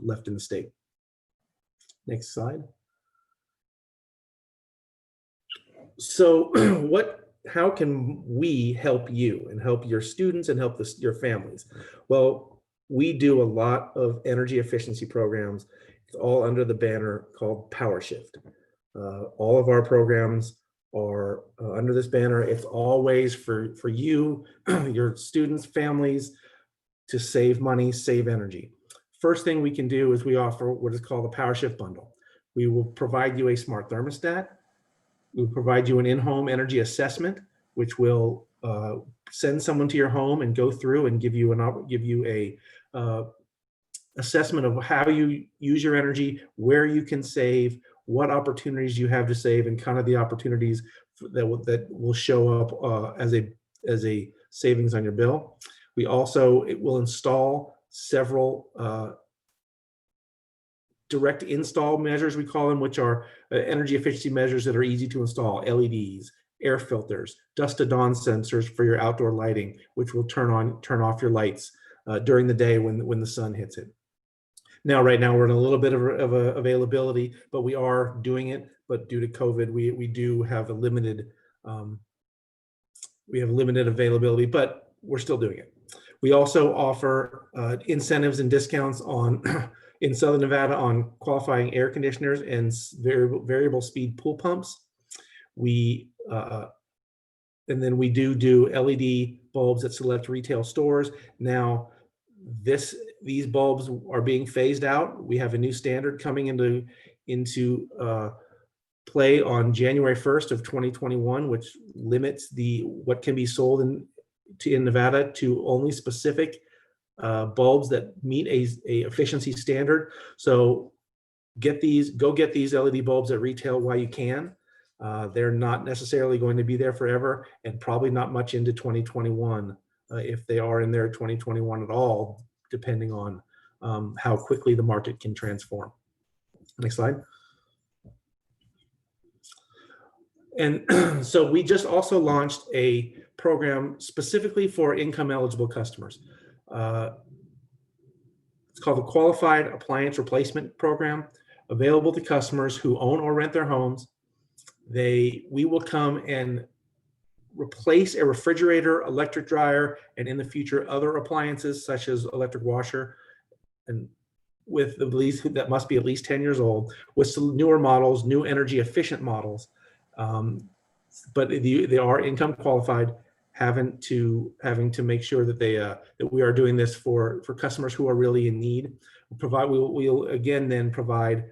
left in the state. Next slide. So how can we help you and help your students and help your families? Well, we do a lot of energy efficiency programs. It's all under the banner called Power Shift. All of our programs are under this banner. It's always for you, your students, families, to save money, save energy. First thing we can do is we offer what is called the Power Shift Bundle. We will provide you a smart thermostat. We'll provide you an in-home energy assessment, which will send someone to your home and go through and give you a assessment of how you use your energy, where you can save, what opportunities you have to save, and kind of the opportunities that will show up as a savings on your bill. It will install several direct install measures, we call them, which are energy efficiency measures that are easy to install: LEDs, air filters, dusk to dawn sensors for your outdoor lighting, which will turn off your lights during the day when the sun hits it. Now, right now, we're in a little bit of availability, but we are doing it. But due to COVID, we do have a limited availability, but we're still doing it. We also offer incentives and discounts on in Southern Nevada on qualifying air conditioners and variable speed pool pumps. We and then we do LED bulbs at select retail stores. Now, these bulbs are being phased out. We have a new standard coming into play on January 1st of 2021, which limits what can be sold in Nevada to only specific bulbs that meet a efficiency standard. So go get these LED bulbs at retail while you can. They're not necessarily going to be there forever, and probably not much into 2021, if they are in there 2021 at all, depending on how quickly the market can transform. Next slide. And so we just also launched a program specifically for income eligible customers. It's called the Qualified Appliance Replacement Program, available to customers who own or rent their homes. We will come and replace a refrigerator, electric dryer, and in the future, other appliances such as electric washer, and with at least that must be at least 10 years old, with some newer models, new energy efficient models. But they are income qualified, having to make sure that that we are doing this for customers who are really in need. We'll again then provide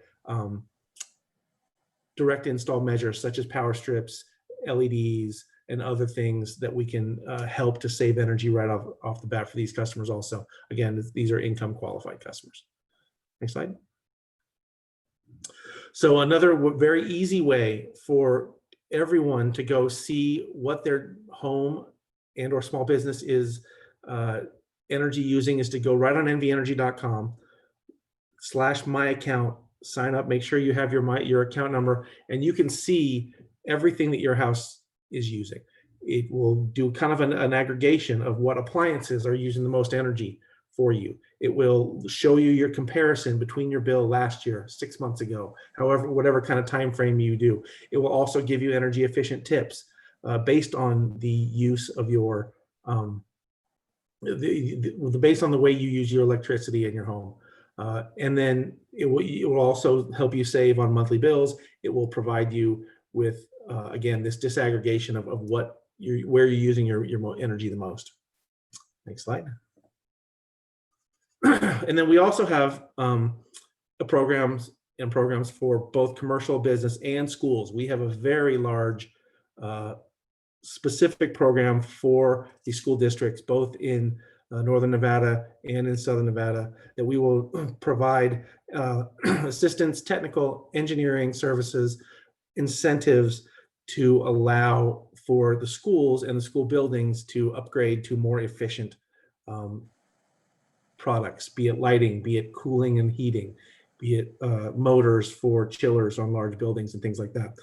direct install measures such as power strips, LEDs, and other things that we can help to save energy right off the bat for these customers also. Again, these are income qualified customers. Next slide. So another very easy way for everyone to go see what their home and or small business is energy using is to go right on nvenergy.com/myaccount, sign up, make sure you have your account number, and you can see everything that your house is using. It will do kind of an aggregation of what appliances are using the most energy for you. It will show you your comparison between your bill last year, 6 months ago, whatever kind of time frame you do. It will also give you energy efficient tips based on the use of your based on the way you use your electricity in your home. And then it will also help you save on monthly bills. It will provide you with again this disaggregation of where you're using your energy the most. Next slide. And then we also have programs for both commercial business and schools. We have a very large specific program for the school districts, both in Northern Nevada and in Southern Nevada, that we will provide assistance, technical, engineering services, incentives to allow for the schools and the school buildings to upgrade to more efficient products, be it lighting, be it cooling and heating, be it motors for chillers on large buildings and things like that.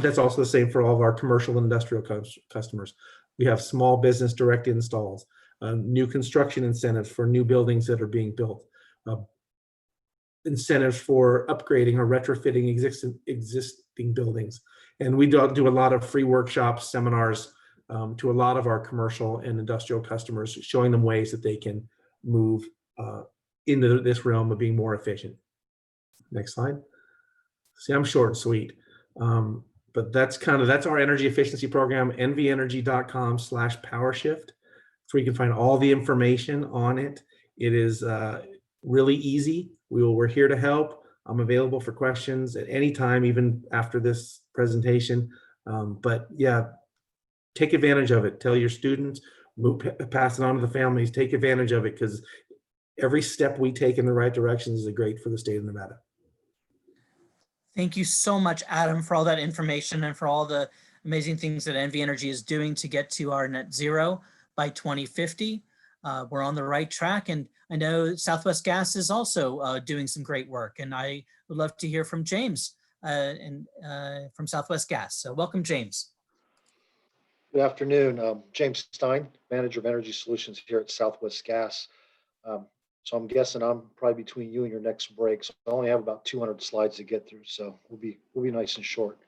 That's also the same for all of our commercial and industrial customers. We have small business direct installs, new construction incentives for new buildings that are being built, incentives for upgrading or retrofitting existing buildings. And we do a lot of free workshops, seminars to a lot of our commercial and industrial customers, showing them ways that they can move into this realm of being more efficient. Next slide. See, I'm short and sweet, but that's our energy efficiency program, nvenergy.com/powershift. So you can find all the information on it. It is really easy. We're here to help. I'm available for questions at any time, even after this presentation. But yeah, take advantage of it. Tell your students, pass it on to the families, take advantage of it, because every step we take in the right direction is great for the state of Nevada. Thank you so much, Adam, for all that information and for all the amazing things that NV Energy is doing to get to our net zero by 2050. We're on the right track, and I know Southwest Gas is also doing some great work, and I would love to hear from James from Southwest Gas. So welcome, James. Good afternoon. James Stein, Manager of Energy Solutions here at Southwest Gas. So I'm guessing I'm probably between you and your next break. So I only have about 200 slides to get through, so we'll be nice and short.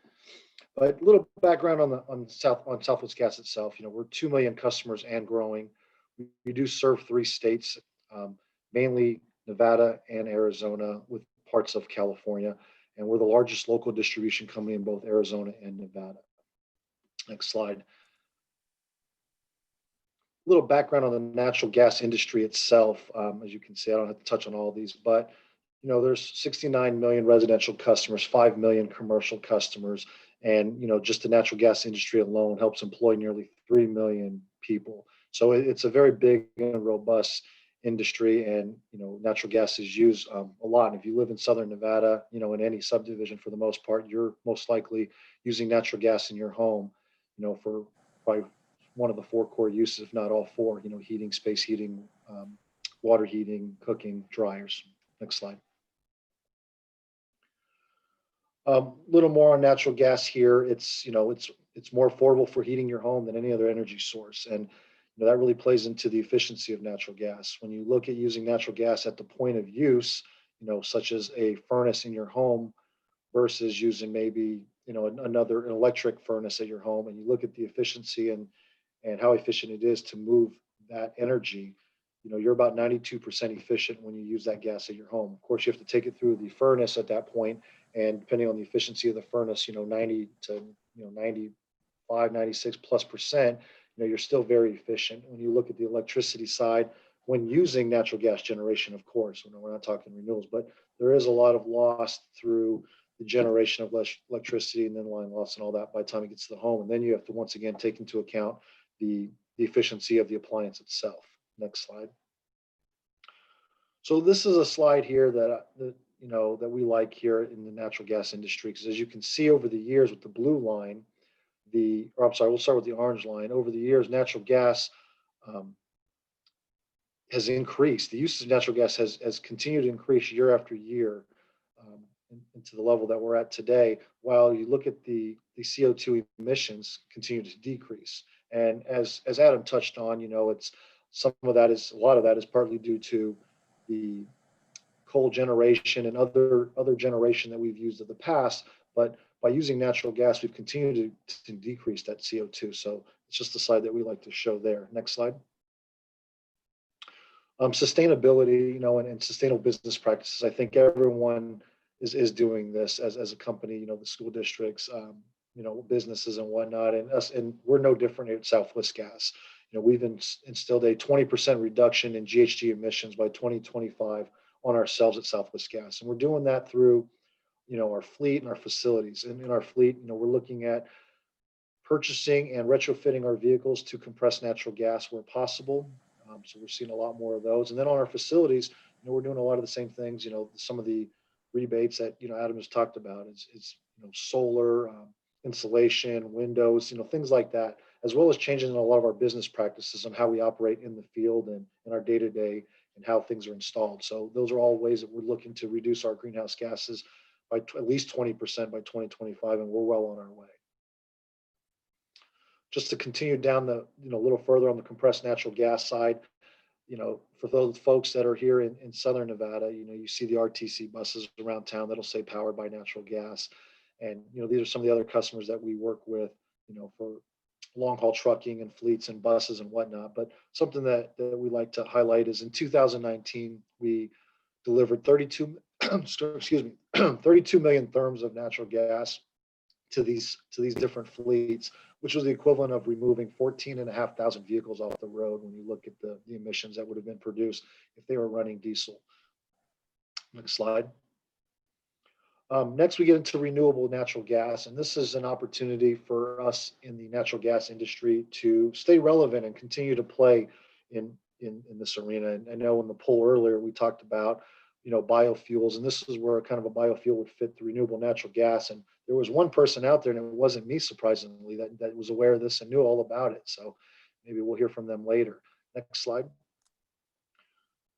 But a little background on Southwest Gas itself. We're 2 million customers and growing. We do serve 3 states, mainly Nevada, and Arizona, with parts of California. And we're the largest local distribution company in both Arizona and Nevada. Next slide. A little background on the natural gas industry itself. As you can see, I don't have to touch on all of these, but there's 69 million residential customers, 5 million commercial customers, and just the natural gas industry alone helps employ nearly 3 million people. So it's a very big and robust industry, and natural gas is used a lot. And if you live in Southern Nevada, in any subdivision, for the most part, you're most likely using natural gas in your home, for probably one of the 4 core uses, if not all 4. Heating, space heating, water heating, cooking, dryers. Next slide. Little more on natural gas here. It's more affordable for heating your home than any other energy source, and that really plays into the efficiency of natural gas. When you look at using natural gas at the point of use, such as a furnace in your home versus using maybe an electric furnace at your home, and you look at the efficiency and how efficient it is to move that energy, you're about 92% efficient when you use that gas at your home. Of course, you have to take it through the furnace at that point, and depending on the efficiency of the furnace, 90 to 95, 96 plus percent, you're still very efficient. When you look at the electricity side, when using natural gas generation, of course, we're not talking renewables, but there is a lot of loss through the generation of electricity and then line loss and all that by the time it gets to the home. And then you have to once again take into account the efficiency of the appliance itself. Next slide. So this is a slide here that we like here in the natural gas industry, because as you can see over the years with the blue line, we'll start with the orange line. Over the years, natural gas has increased. The use of natural gas has continued to increase year after year, into the level that we're at today, while you look at the CO2 emissions continue to decrease. And as Adam touched on, a lot of that is partly due to the coal generation and other generation that we've used in the past, but by using natural gas, we've continued to decrease that CO2. So it's just a slide that we like to show there. Next slide. Sustainability, and sustainable business practices. I think everyone is doing this as a company, the school districts, businesses and whatnot, and we're no different at Southwest Gas. We've instilled a 20% reduction in GHG emissions by 2025 on ourselves at Southwest Gas. And we're doing that through, our fleet and our facilities. And in our fleet, we're looking at purchasing and retrofitting our vehicles to compressed natural gas where possible. So we're seeing a lot more of those. And then on our facilities, we're doing a lot of the same things. Some of the rebates that Adam has talked about is solar, insulation, windows, things like that, as well as changing a lot of our business practices on how we operate in the field and in our day-to-day and how things are installed. So those are all ways that we're looking to reduce our greenhouse gases by at least 20% by 2025, and we're well on our way. Just to continue down a little further on the compressed natural gas side, for those folks that are here in Southern Nevada, you see the RTC buses around town that'll say powered by natural gas. And, these are some of the other customers that we work with, for long haul trucking and fleets and buses and whatnot. But something that we like to highlight is in 2019, we delivered 32 million therms of natural gas to these different fleets, which was the equivalent of removing 14,500 vehicles off the road when you look at the emissions that would have been produced if they were running diesel. Next slide. Next, we get into renewable natural gas, and this is an opportunity for us in the natural gas industry to stay relevant and continue to play in this arena. And I know in the poll earlier, we talked about, biofuels, and this is where kind of a biofuel would fit the renewable natural gas. And there was one person out there, and it wasn't me, surprisingly, that was aware of this and knew all about it. So maybe we'll hear from them later. Next slide.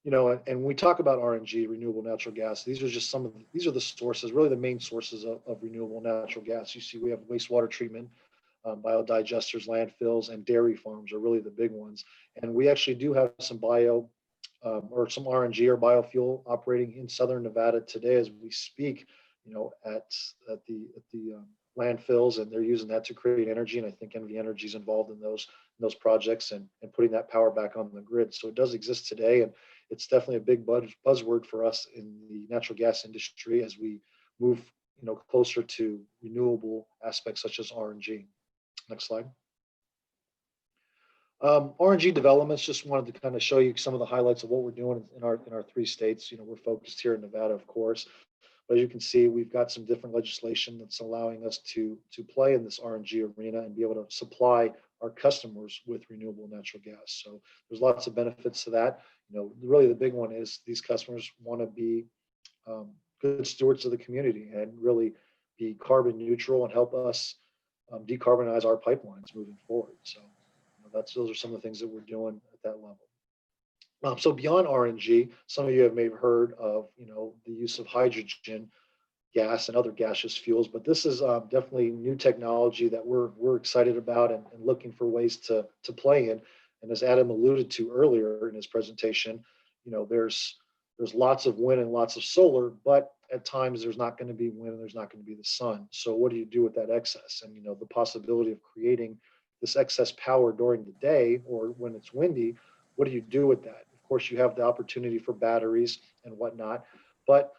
And when we talk about RNG, renewable natural gas, these are the sources, really the main sources of renewable natural gas. You see, we have wastewater treatment, biodigesters, landfills, and dairy farms are really the big ones. And we actually do have some or some RNG or biofuel operating in Southern Nevada today as we speak, at the landfills, and they're using that to create energy. And I think NV Energy is involved in those projects and putting that power back on the grid. So it does exist today, and it's definitely a big buzzword for us in the natural gas industry as we move, closer to renewable aspects such as RNG. Next slide. RNG developments, just wanted to kind of show you some of the highlights of what we're doing in our 3 states. We're focused here in Nevada, of course, but as you can see, we've got some different legislation that's allowing us to play in this RNG arena and be able to supply our customers with renewable natural gas. So there's lots of benefits to that. Really the big one is these customers want to be good stewards of the community and really be carbon neutral and help us decarbonize our pipelines moving forward. So those are some of the things that we're doing at that level. So beyond RNG, some of you have maybe heard of the use of hydrogen gas and other gaseous fuels, but this is definitely new technology that we're excited about and looking for ways to play in. And as Adam alluded to earlier in his presentation, there's lots of wind and lots of solar, but at times there's not going to be wind and there's not going to be the sun. So what do you do with that excess? And the possibility of creating this excess power during the day or when it's windy, what do you do with that? Of course, you have the opportunity for batteries and whatnot, but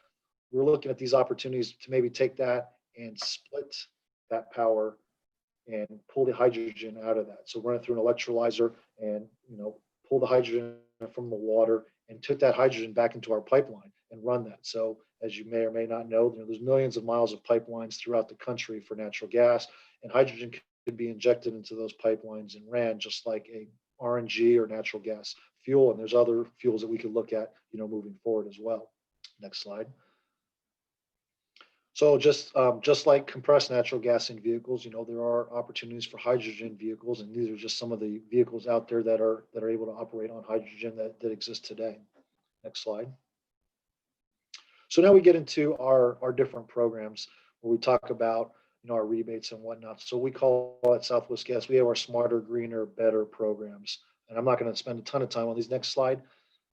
we're looking at these opportunities to maybe take that and split that power and pull the hydrogen out of that. So run it through an electrolyzer and pull the hydrogen from the water and took that hydrogen back into our pipeline and run that. So as you may or may not know, there's millions of miles of pipelines throughout the country for natural gas, and hydrogen could be injected into those pipelines and ran just like a RNG or natural gas fuel. And there's other fuels that we could look at, moving forward as well. Next slide. So just like compressed natural gas in vehicles, there are opportunities for hydrogen vehicles, and these are just some of the vehicles out there that are able to operate on hydrogen that exist today. Next slide. So now we get into our different programs where we talk about our rebates and whatnot. So we call at Southwest Gas, we have our Smarter, Greener, Better programs. And I'm not going to spend a ton of time on these next slide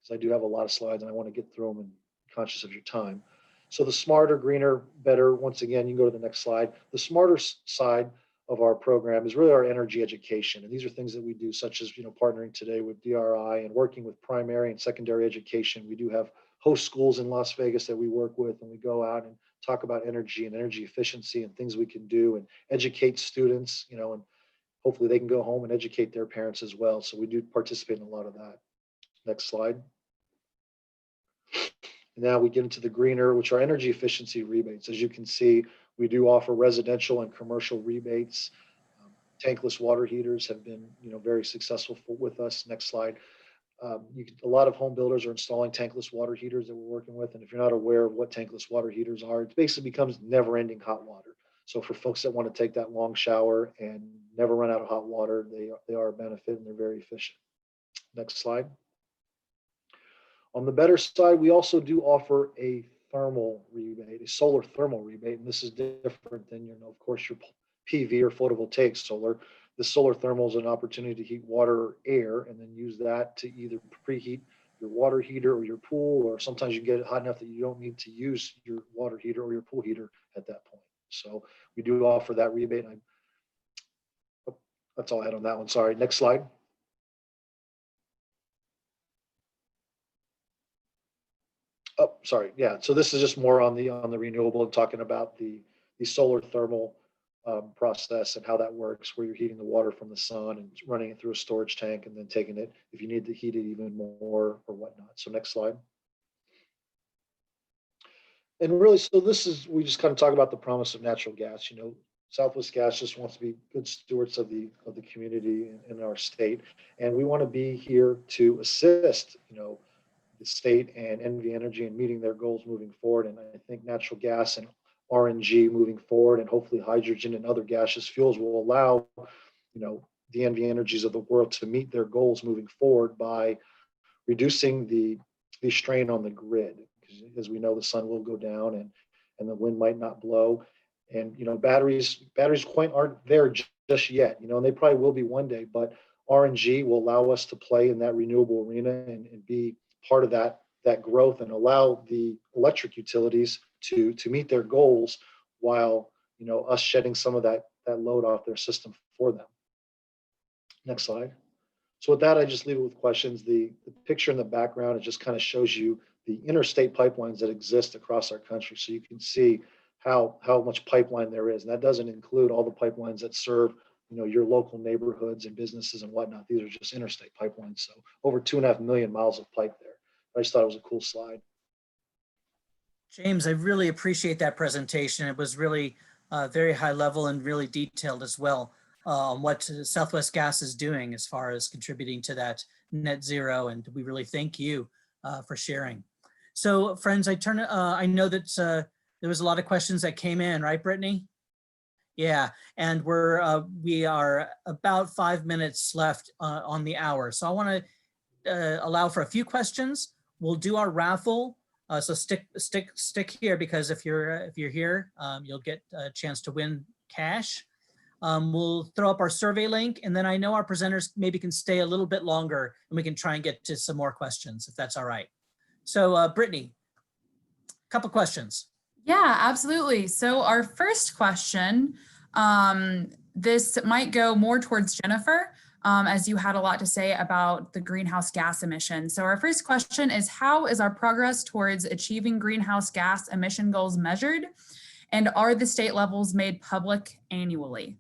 because I do have a lot of slides and I want to get through them and be conscious of your time. So the Smarter, Greener, Better, once again, you can go to the next slide. The smarter side of our program is really our energy education. And these are things that we do, such as, partnering today with DRI and working with primary and secondary education. We do have host schools in Las Vegas that we work with, and we go out and talk about energy and energy efficiency and things we can do and educate students, and hopefully they can go home and educate their parents as well. So we do participate in a lot of that. Next slide. Now we get into the greener, which are energy efficiency rebates. As you can see, we do offer residential and commercial rebates. Tankless water heaters have been, very successful with us. Next slide. A lot of home builders are installing tankless water heaters that we're working with. And if you're not aware of what tankless water heaters are, it basically becomes never-ending hot water. So for folks that want to take that long shower and never run out of hot water, they are a benefit and they're very efficient. Next slide. On the better side, we also do offer a thermal rebate, a solar thermal rebate, and this is different than, of course, your PV or photovoltaic solar. The solar thermal is an opportunity to heat water or air and then use that to either preheat your water heater or your pool, or sometimes you get it hot enough that you don't need to use your water heater or your pool heater at that point. So we do offer that rebate. That's all I had on that one. Sorry. Next slide. Oh, sorry. Yeah. So this is just more on the renewable and talking about the solar thermal process and how that works, where you're heating the water from the sun and running it through a storage tank and then taking it if you need to heat it even more or whatnot. So next slide. And really, so we just kind of talk about the promise of natural gas. Southwest Gas just wants to be good stewards of the community in our state, and we want to be here to assist, the state and NV Energy in meeting their goals moving forward. And I think natural gas and RNG moving forward, and hopefully hydrogen and other gaseous fuels will allow, the NV Energies of the world to meet their goals moving forward by reducing the strain on the grid. Because as we know, the sun will go down and the wind might not blow. And, batteries quite aren't there just yet, and they probably will be one day, but RNG will allow us to play in that renewable arena and be part of that growth and allow the electric utilities to meet their goals while, us shedding some of that load off their system for them. Next slide. So with that, I just leave it with questions. The picture in the background, it just kind of shows you the interstate pipelines that exist across our country. So you can see how much pipeline there is. And that doesn't include all the pipelines that serve, your local neighborhoods and businesses and whatnot. These are just interstate pipelines. So over 2.5 million miles of pipe there. I just thought it was a cool slide. James, I really appreciate that presentation. It was really very high level and really detailed as well on what Southwest Gas is doing as far as contributing to that net zero. And we really thank you for sharing. So friends, I know that there was a lot of questions that came in, right, Brittany? Yeah, and we are about 5 minutes left on the hour. So I want to allow for a few questions. We'll do our raffle. So stick here, because if you're here, you'll get a chance to win cash. We'll throw up our survey link, and then I know our presenters maybe can stay a little bit longer, and we can try and get to some more questions if that's all right. So Brittany, a couple questions. Yeah, absolutely. So our first question, this might go more towards Jennifer, as you had a lot to say about the greenhouse gas emissions. So our first question is, how is our progress towards achieving greenhouse gas emission goals measured? And are the state levels made public annually?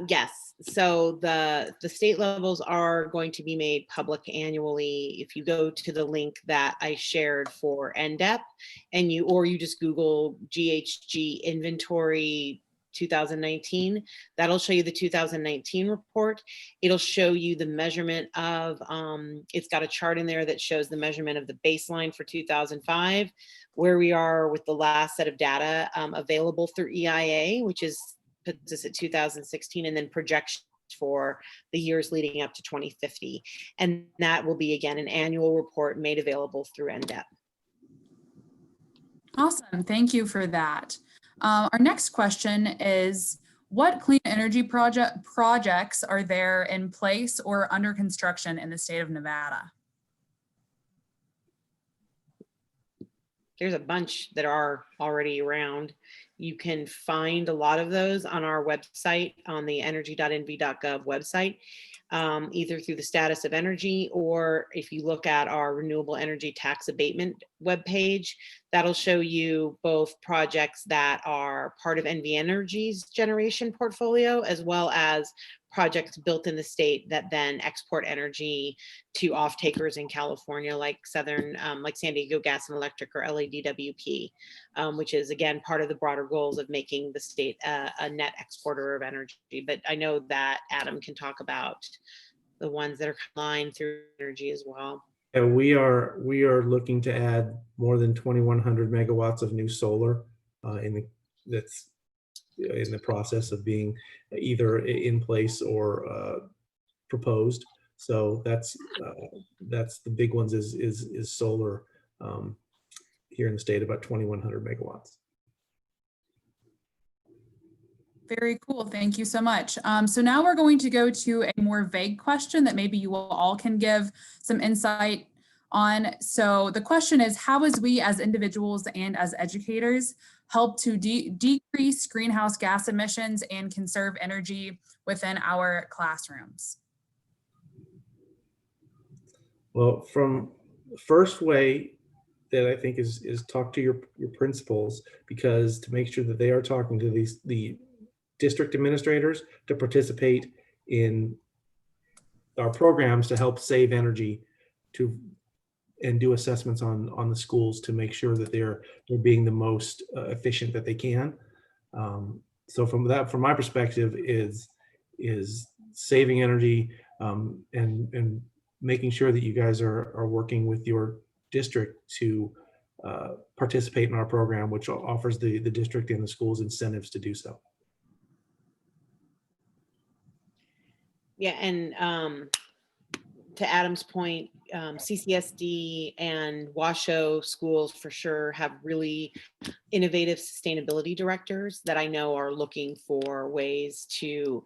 Yes, so the state levels are going to be made public annually. If you go to the link that I shared for NDEP, and you just Google GHG inventory 2019, that'll show you the 2019 report. It'll show you the measurement of, it's got a chart in there that shows the measurement of the baseline for 2005, where we are with the last set of data available through EIA, which puts us at 2016, and then projections for the years leading up to 2050. And that will be, again, an annual report made available through NDEP. Awesome, thank you for that. Our next question is, what clean energy projects are there in place or under construction in the state of Nevada? There's a bunch that are already around. You can find a lot of those on our website, on the energy.nv.gov website, either through the status of energy, or if you look at our renewable energy tax abatement webpage, that'll show you both projects that are part of NV Energy's generation portfolio, as well as projects built in the state that then export energy to off-takers in California, like San Diego Gas and Electric, or LADWP, which is, again, part of the broader goals of making the state a net exporter of energy. But I know that Adam can talk about the ones that are lined through energy as well. And we are looking to add more than 2,100 megawatts of new solar that's in the process of being either in place or proposed. So that's the big ones is solar here in the state, about 2,100 megawatts. Very cool. Thank you so much. So now we're going to go to a more vague question that maybe you all can give some insight on. So the question is, how as we as individuals and as educators help to decrease greenhouse gas emissions and conserve energy within our classrooms? Well, from the first way that I think is talk to your principals, because to make sure that they are talking to the district administrators to participate in our programs to help save energy and do assessments on the schools to make sure that they're being the most efficient that they can. So from my perspective is saving energy and making sure that you guys are working with your district to participate in our program, which offers the district and the schools incentives to do so. Yeah, and to Adam's point, CCSD and Washoe schools for sure have really innovative sustainability directors that I know are looking for ways to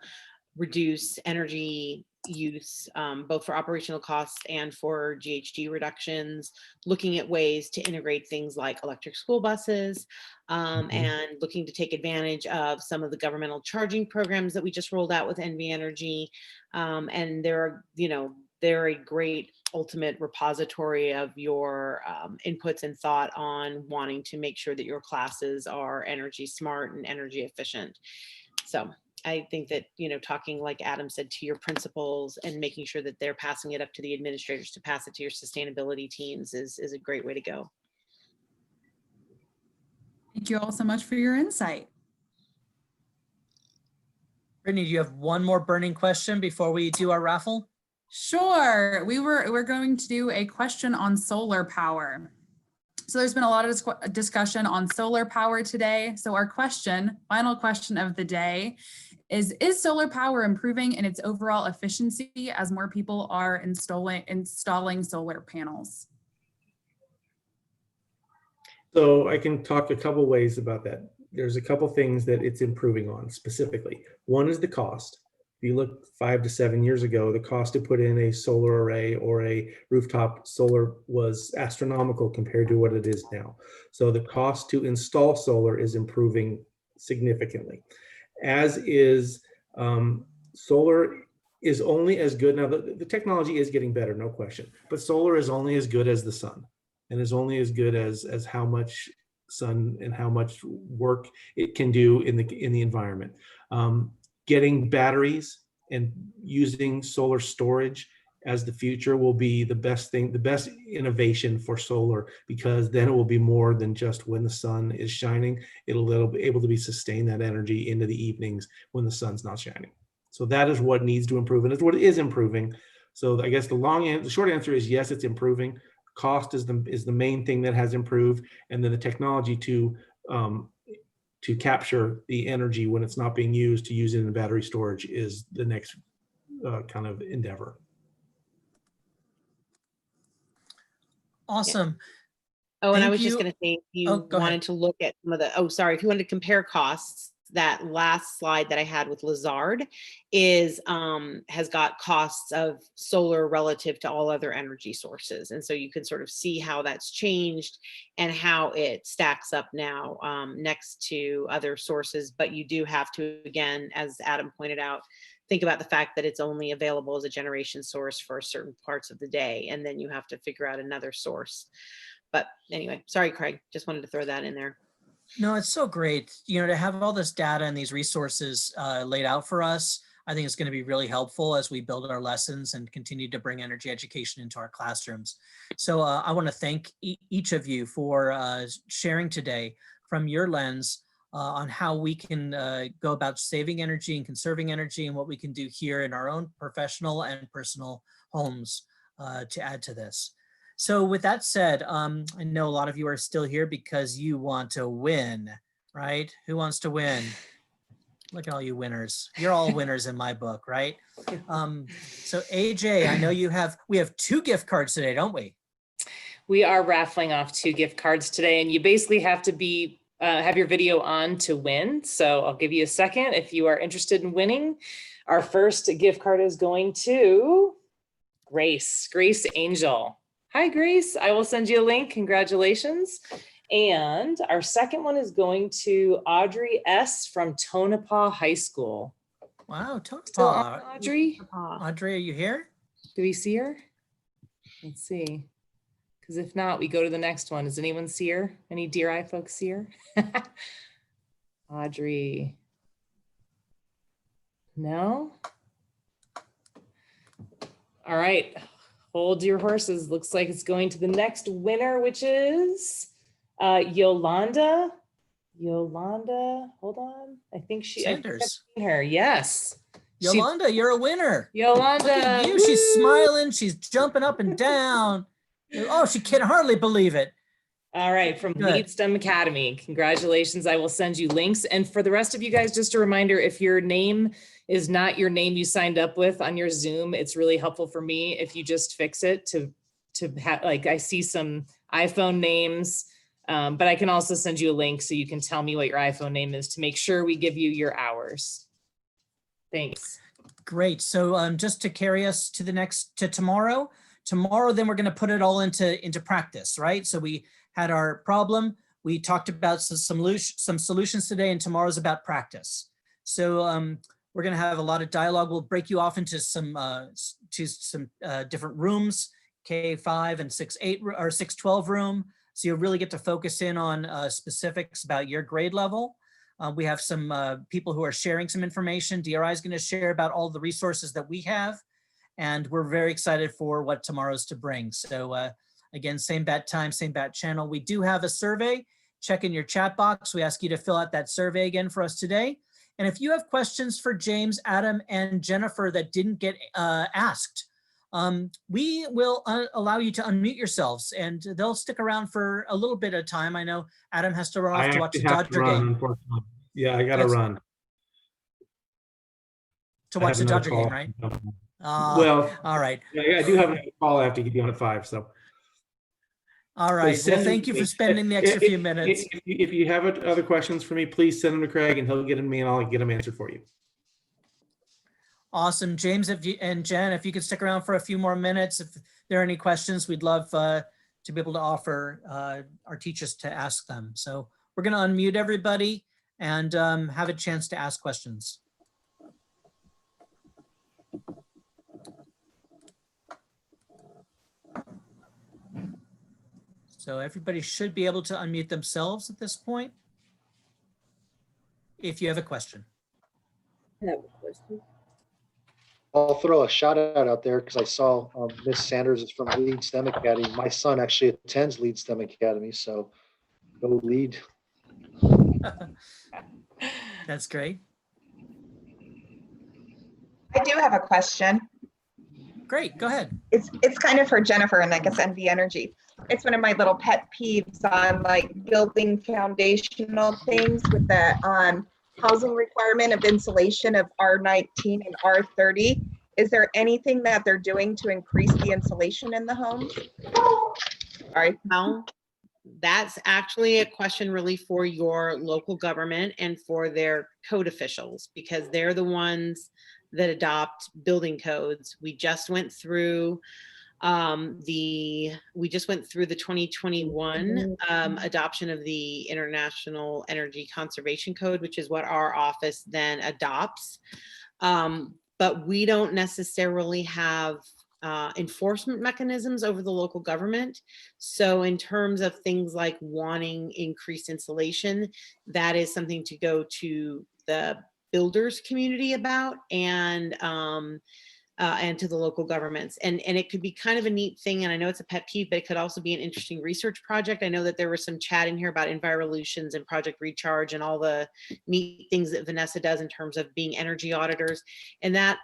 reduce energy use, both for operational costs and for GHG reductions, looking at ways to integrate things like electric school buses, and looking to take advantage of some of the governmental charging programs that we just rolled out with NV Energy. And they're a great ultimate repository of your inputs and thought on wanting to make sure that your classes are energy smart and energy efficient. So I think that, talking like Adam said to your principals and making sure that they're passing it up to the administrators to pass it to your sustainability teams is a great way to go. Thank you all so much for your insight. Brittany, do you have one more burning question before we do our raffle? Sure. We're going to do a question on solar power. So there's been a lot of discussion on solar power today. So our final question of the day is solar power improving in its overall efficiency as more people are installing solar panels? So I can talk a couple ways about that. There's a couple things that it's improving on specifically. One is the cost. If you look 5 to 7 years ago, the cost to put in a solar array or a rooftop solar was astronomical compared to what it is now. So the cost to install solar is improving significantly, as is solar is only as good. Now the technology is getting better, no question, but solar is only as good as the sun, and is only as good as how much sun and how much work it can do in the environment. Getting batteries and using solar storage as the future will be the best thing, the best innovation for solar, because then it will be more than just when the sun is shining. It'll be able to be sustain that energy into the evenings when the sun's not shining. So that is what needs to improve, and it's what is improving. So I guess the short answer is yes, it's improving. Cost is the main thing that has improved, and then the technology to capture the energy when it's not being used, to use it in battery storage, is the next kind of endeavor. Awesome. Oh, and I Thank was just you. going to say, if you Go ahead. wanted to look at some of the, if you wanted to compare costs, that last slide that I had with Lazard has got costs of solar relative to all other energy sources. And so you can sort of see how that's changed and how it stacks up now next to other sources. But you do have to, again, as Adam pointed out, think about the fact that it's only available as a generation source for certain parts of the day. And then you have to figure out another source. But anyway, sorry, Craig, just wanted to throw that in there. No, it's so great, to have all this data and these resources laid out for us. I think it's going to be really helpful as we build our lessons and continue to bring energy education into our classrooms. So I want to thank each of you for sharing today from your lens on how we can go about saving energy and conserving energy, and what we can do here in our own professional and personal homes to add to this. So with that said, I know a lot of you are still here because you want to win, right? Who wants to win? Look at all you winners. You're all winners in my book, right? So AJ, I know we have 2 gift cards today, don't we? We are raffling off 2 gift cards today, and you basically have to have your video on to win. So I'll give you a second if you are interested in winning. Our first gift card is going to Grace Angel. Hi, Grace. I will send you a link. Congratulations. And our second one is going to Audrey S. from Tonopah High School. Wow, Still on, Tonopah. Audrey? Audrey, are you here? Do we see her? Let's see. Because if not, we go to the next one. Does anyone see her? Any Dear Eye folks see her? Audrey. No? All right. Hold your horses. Looks like it's going to the next winner, which is Yolanda. Hold on. I think Sanders. I've seen her. Yes. Yolanda, you're a winner. Yolanda. Look at you. She's smiling. She's jumping up and down. Oh, she can hardly believe it. All right, from Good. Lead STEM Academy. Congratulations. I will send you links. And for the rest of you guys, just a reminder, if your name is not your name you signed up with on your Zoom, it's really helpful for me if you just fix it to have, like, I see some iPhone names, but I can also send you a link so you can tell me what your iPhone name is to make sure we give you your hours. Thanks. Great. So just to carry us to tomorrow, then we're going to put it all into practice, right? So we had our problem. We talked about some solutions today, and tomorrow's about practice. So we're going to have a lot of dialogue. We'll break you off into some different rooms, K5 and 6-8 or 6-12 room. So you'll really get to focus in on specifics about your grade level. We have some people who are sharing some information. DRI is going to share about all the resources that we have. And we're very excited for what tomorrow's to bring. So again, same bat time, same bat channel. We do have a survey. Check in your chat box. We ask you to fill out that survey again for us today. And if you have questions for James, Adam, and Jennifer that didn't get asked, we will allow you to unmute yourselves, and they'll stick around for a little bit of time. I know Adam has to run off to watch the Dodger game. Unfortunately. Yeah, I got to run. To watch the Dodger game, right? Well, all right. Yeah, I do have a call I have to get you on at 5. So. All right. Well, thank you for spending the extra few minutes. If you have other questions for me, please send them to Craig, and he'll get them to me, and I'll get them answered for you. Awesome. James and Jen, if you could stick around for a few more minutes, if there are any questions, we'd love to be able to offer our teachers to ask them. So we're going to unmute everybody and have a chance to ask questions. So everybody should be able to unmute themselves at this point, if you have a question. I have a question. I'll throw a shout out there because I saw Miss Sanders is from Lead STEM Academy. My son actually attends Lead STEM Academy, so go Lead. That's great. I do have a question. Great, go ahead. It's kind of for Jennifer and I guess NV Energy. It's one of my little pet peeves on like building foundational things with the housing requirement of insulation of R19 and R30. Is there anything that they're doing to increase the insulation in the homes? Sorry. No, that's actually a question really for your local government and for their code officials, because they're the ones that adopt building codes. We just went through the 2021 adoption of the International Energy Conservation Code, which is what our office then adopts. But we don't necessarily have enforcement mechanisms over the local government. So in terms of things like wanting increased insulation, that is something to go to the builders community about and to the local governments. And it could be kind of a neat thing. And I know it's a pet peeve, but it could also be an interesting research project. I know that there was some chat in here about Envirolutions and Project Recharge and all the neat things that Vanessa does in terms of being energy auditors, and that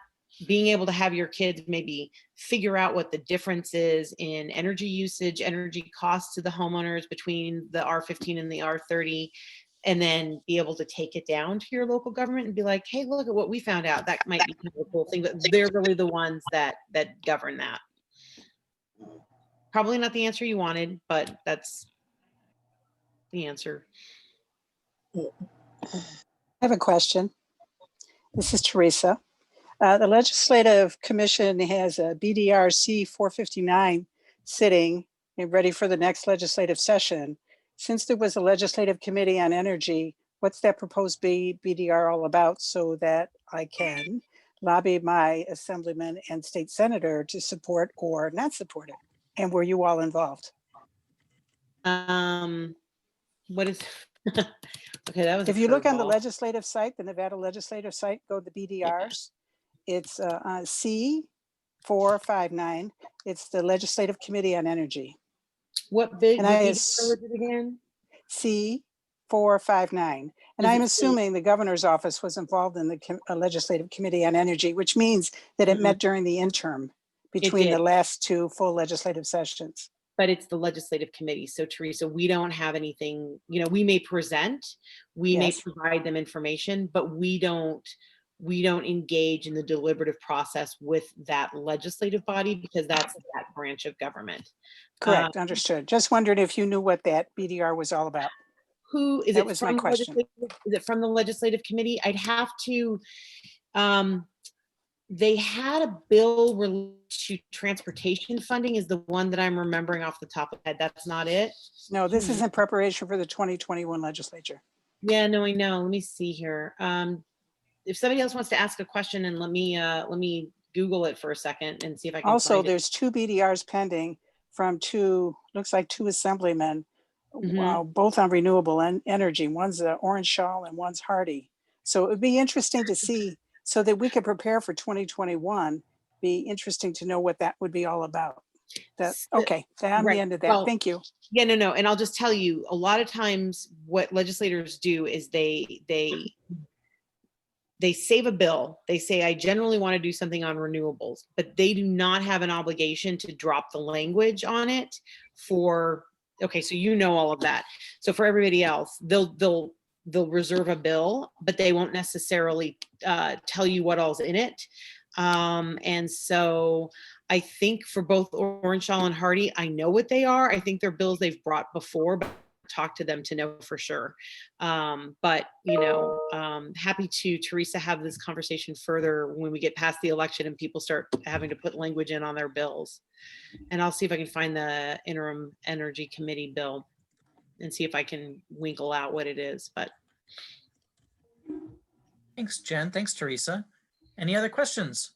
being able to have your kids maybe figure out what the difference is in energy usage, energy costs to the homeowners between the R15 and the R30, and then be able to take it down to your local government and be like, hey, look at what we found out. That might be kind of a cool thing, but they're really the ones that govern that. Probably not the answer you wanted, but that's the answer. I have a question. This is Teresa. The Legislative Commission has a BDRC 459 sitting and ready for the next legislative session. Since there was a legislative committee on energy, what's that proposed BDR all about, so that I can lobby my assemblyman and state senator to support or not support it? And were you all involved? What is, okay, that was. If you look on the legislative site, the Nevada legislative site, go to BDRs. It's C459. It's the Legislative Committee on Energy. What big was it again? C459. And I'm assuming the governor's office was involved in the Legislative Committee on Energy, which means that it met during the interim between the last 2 full legislative sessions. But it's the legislative committee. So Teresa, we don't have anything, you know, we may present, we may provide them information, but we don't engage in the deliberative process with that legislative body, because that's that branch of government. Correct, understood. Just wondered if you knew what that BDR was all about. Who is that it? Was from my question. Is it from the legislative committee? I'd have to, they had a bill related to transportation funding is the one that I'm remembering off the top of my head. That's not it. No, this is in preparation for the 2021 legislature. Yeah, no, I know. Let me see here. If somebody else wants to ask a question, and let me Google it for a second and see if I can Also, find it. there's 2 BDRs pending from looks like 2 assemblymen, both on renewable energy. One's Orange Shawl and one's Hardy. So it would be interesting to see, so that we could prepare for 2021, be interesting to know what that would be all about. Okay, I'm the Right. end of that. Well, Thank you. Yeah, no. And I'll just tell you, a lot of times what legislators do is they save a bill. They say, I generally want to do something on renewables, but they do not have an obligation to drop the language on it for, okay, so you know all of that. So for everybody else, they'll reserve a bill, but they won't necessarily tell you what all's in it. And so I think for both Orange Shawl and Hardy, I know what they are. I think they're bills they've brought before, but talk to them to know for sure. But happy to, Teresa, have this conversation further when we get past the election and people start having to put language in on their bills. And I'll see if I can find the interim energy committee bill and see if I can winkle out what it is. But Thanks, Jen. Thanks, Teresa. Any other questions?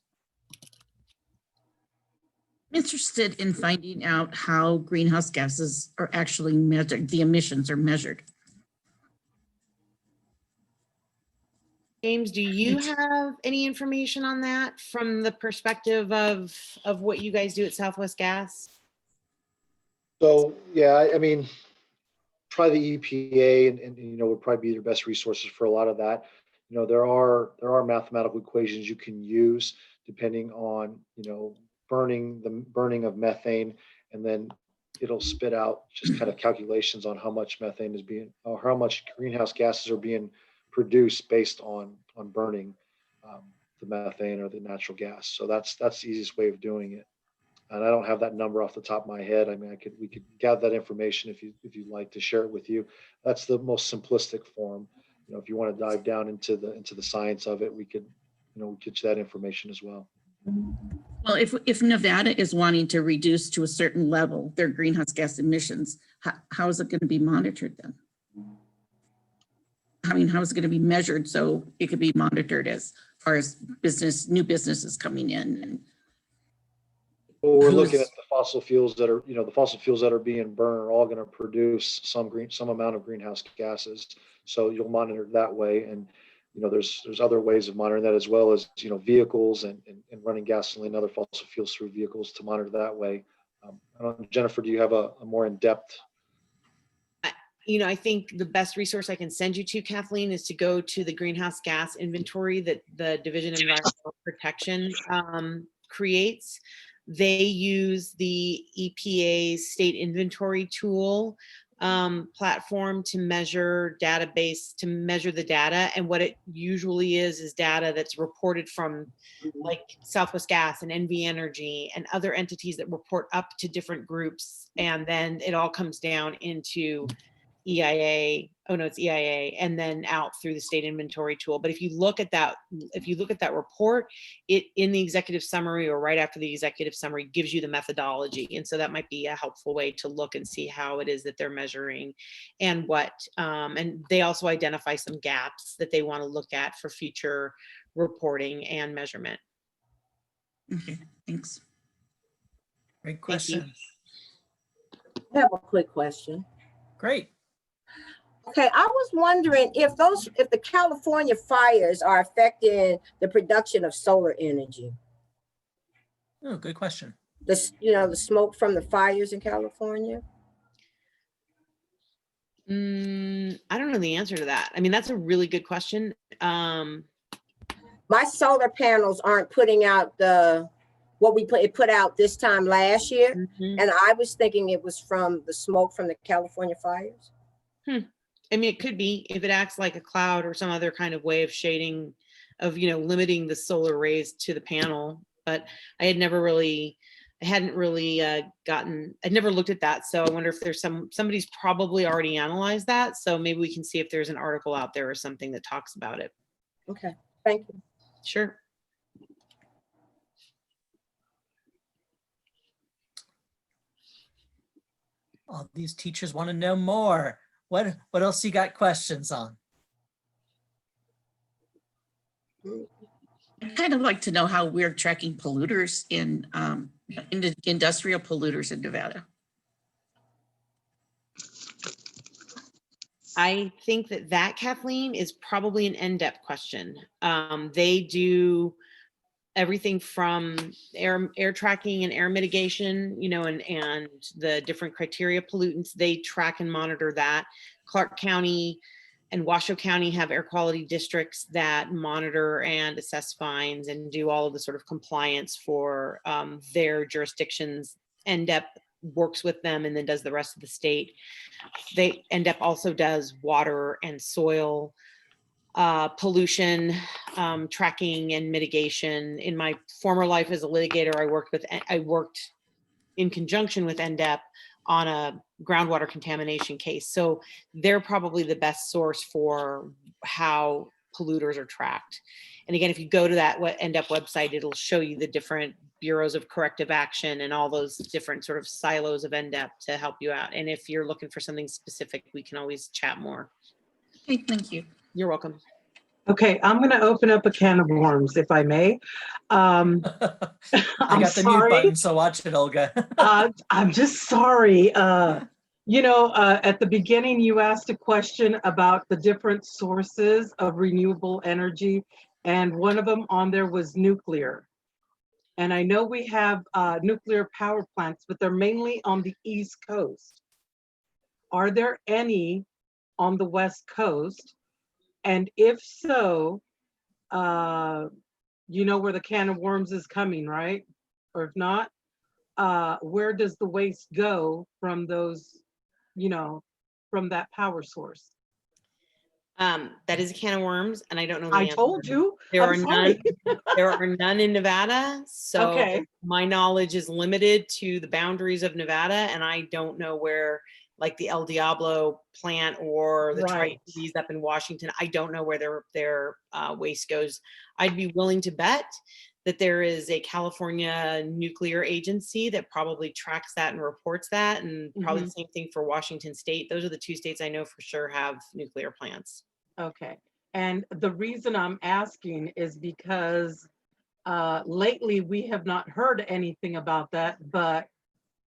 I'm interested in finding out how greenhouse gases are actually measured, the emissions are measured. James, do you have any information on that from the perspective of what you guys do at Southwest Gas? So, yeah, I mean, probably the EPA and would probably be your best resources for a lot of that. There are mathematical equations you can use depending on, burning of methane, and then it'll spit out just kind of calculations on how much methane is being, or how much greenhouse gases are being produced based on burning the methane or the natural gas. So that's the easiest way of doing it. And I don't have that number off the top of my head. I mean, we could gather that information if you'd like to share it with you. That's the most simplistic form. If you want to dive down into the science of it, we could, get you that information as well. Well, if Nevada is wanting to reduce to a certain level their greenhouse gas emissions, how is it going to be monitored then? I mean, how is it going to be measured so it could be monitored as far as new businesses coming in? And well, we're looking at the fossil fuels that are, the fossil fuels that are being burned are all going to produce some amount of greenhouse gases. So you'll monitor it that way. And, there's other ways of monitoring that, as well as, vehicles and running gasoline and other fossil fuels through vehicles to monitor that way. I don't know, Jennifer, do you have a more in-depth? I think the best resource I can send you to, Kathleen, is to go to the greenhouse gas inventory that the Division of Environmental Protection creates. They use the EPA's state inventory tool platform to measure the data. And what it usually is data that's reported from like Southwest Gas and NV Energy and other entities that report up to different groups. And then it all comes down into EIA, it's EIA, and then out through the state inventory tool. But if you look at that report, it in the executive summary or right after the executive summary gives you the methodology. And so that might be a helpful way to look and see how it is that they're measuring and and they also identify some gaps that they want to look at for future reporting and measurement. okay, thanks. Great question. I have a quick question. Great. Okay, I was wondering if the California fires are affecting the production of solar energy. Oh, good question. The smoke from the fires in California. I don't know the answer to that. I mean, that's a really good question. My solar panels aren't putting out what it put out this time last year. Mm-hmm. And I was thinking it was from the smoke from the California fires. I mean, it could be if it acts like a cloud or some other kind of way of shading, of limiting the solar rays to the panel. But I'd never looked at that. So I wonder if there's somebody's probably already analyzed that. So maybe we can see if there's an article out there or something that talks about it. Okay, thank you. Sure. All these teachers want to know more. What else you got questions on? I'd kind of like to know how we're tracking polluters in industrial polluters in Nevada. I think that Kathleen is probably an NDEP question. They do everything from air tracking and air mitigation, you know, and the different criteria pollutants. They track and monitor that. Clark County and Washoe County have air quality districts that monitor and assess fines and do all of the sort of compliance for their jurisdictions. NDEP works with them and then does the rest of the state. NDEP also does water and soil pollution tracking and mitigation. In my former life as a litigator, I worked in conjunction with NDEP on a groundwater contamination case. So they're probably the best source for how polluters are tracked. And again, if you go to that NDEP website, it'll show you the different bureaus of corrective action and all those different sort of silos of NDEP to help you out. And if you're looking for something specific, we can always chat more. Okay, thank you. You're welcome. Okay, I'm going to open up a can of worms, if I may. I got the mute button, so watch it, Olga. I'm just sorry. You know, at the beginning, you asked a question about the different sources of renewable energy, and one of them on there was nuclear. And I know we have nuclear power plants, but they're mainly on the East Coast. Are there any on the West Coast? And if so, you know where the can of worms is coming, right? Or if not, where does the waste go from those, you know, from that power source? That is a can of worms, and I don't know the I answer. told you. There I'm are sorry. none. There are none in Nevada. So Okay. my knowledge is limited to the boundaries of Nevada, and I don't know where, like the El Diablo plant or the Right. Tri-Cities up in Washington. I don't know where their waste goes. I'd be willing to bet that there is a California nuclear agency that probably tracks that and reports that, and probably the same thing for Washington State. Those are the two states I know for sure have nuclear plants. Okay. And the reason I'm asking is because lately we have not heard anything about that, but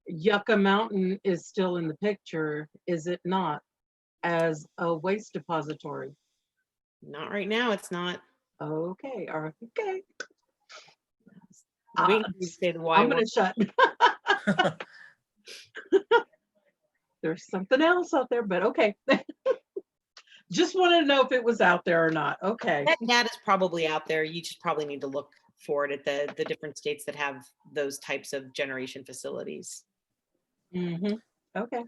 Yucca Mountain is still in the picture, is it not, as a waste depository? Not right now, it's not. Okay, okay. Wait until you say the why. I'm gonna shut. There's something else out there, but okay. Just wanted to know if it was out there or not. Okay. That is probably out there. You just probably need to look for it at the different states that have those types of generation facilities. Mm-hmm. Okay.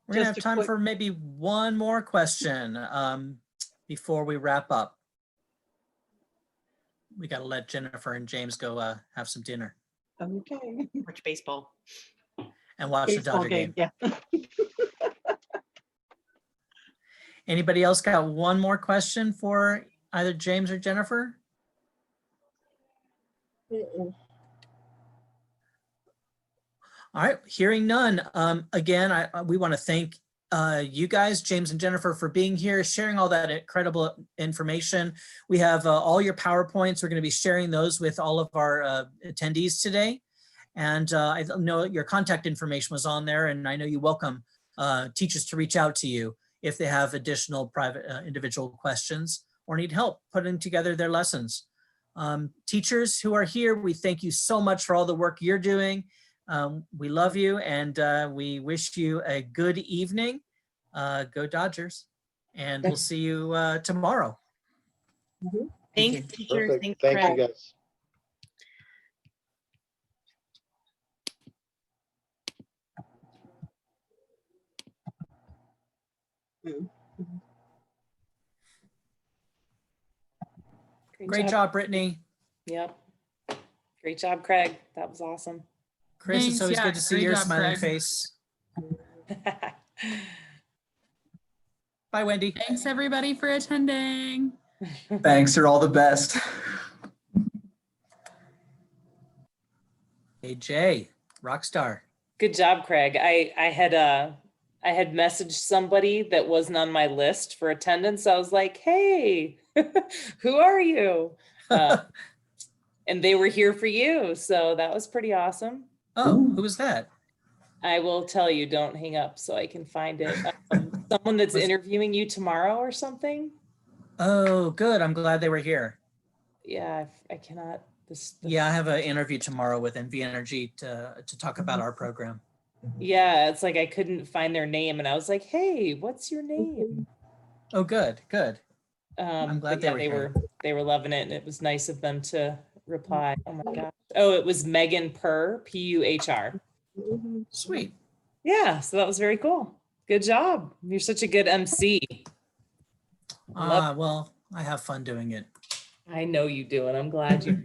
We're gonna have time for maybe one more question before we wrap up. We got to let Jennifer and James go have some dinner. Okay. Watch baseball. And watch the Dodger game. Yeah. Anybody else got one more question for either James or Jennifer? All right, hearing none. Again, we want to thank you guys, James and Jennifer, for being here, sharing all that incredible information. We have all your PowerPoints. We're going to be sharing those with all of our attendees today. And I know your contact information was on there, and I know you welcome teachers to reach out to you if they have additional private individual questions or need help putting together their lessons. Teachers who are here, we thank you so much for all the work you're doing. We love you, and we wish you a good evening. Go Dodgers, and we'll see you tomorrow. Thanks, teachers. Perfect. Thanks, Thank Craig. you, guys. Great job, Brittany. Yep. Great job, Craig. That was awesome. Chris, it's Thanks. always Yeah, good to see great your job, smiling Craig. face. Bye, Wendy. Thanks everybody for attending. Thanks, you're all the best. Hey, Jay, rock star. Good job, Craig. I had messaged somebody that wasn't on my list for attendance. I was like, hey, who are you? And they were here for you. So that was pretty awesome. Oh, who was that? I will tell you, don't hang up so I can find it. Someone that's interviewing you tomorrow or something. Oh, good. I'm glad they were here. Yeah, I cannot. Yeah, I have an interview tomorrow with NV Energy to talk about our program. Yeah, it's like I couldn't find their name and I was like, hey, what's your name? Oh, good, good. I'm glad but yeah, they were here. They were loving it and it was nice of them to reply. Oh my gosh. Oh, it was Megan Purr, P-U-H-R. Sweet. Yeah, so that was very cool. Good job. You're such a good MC. Well, I have fun doing it. I know you do, and I'm glad you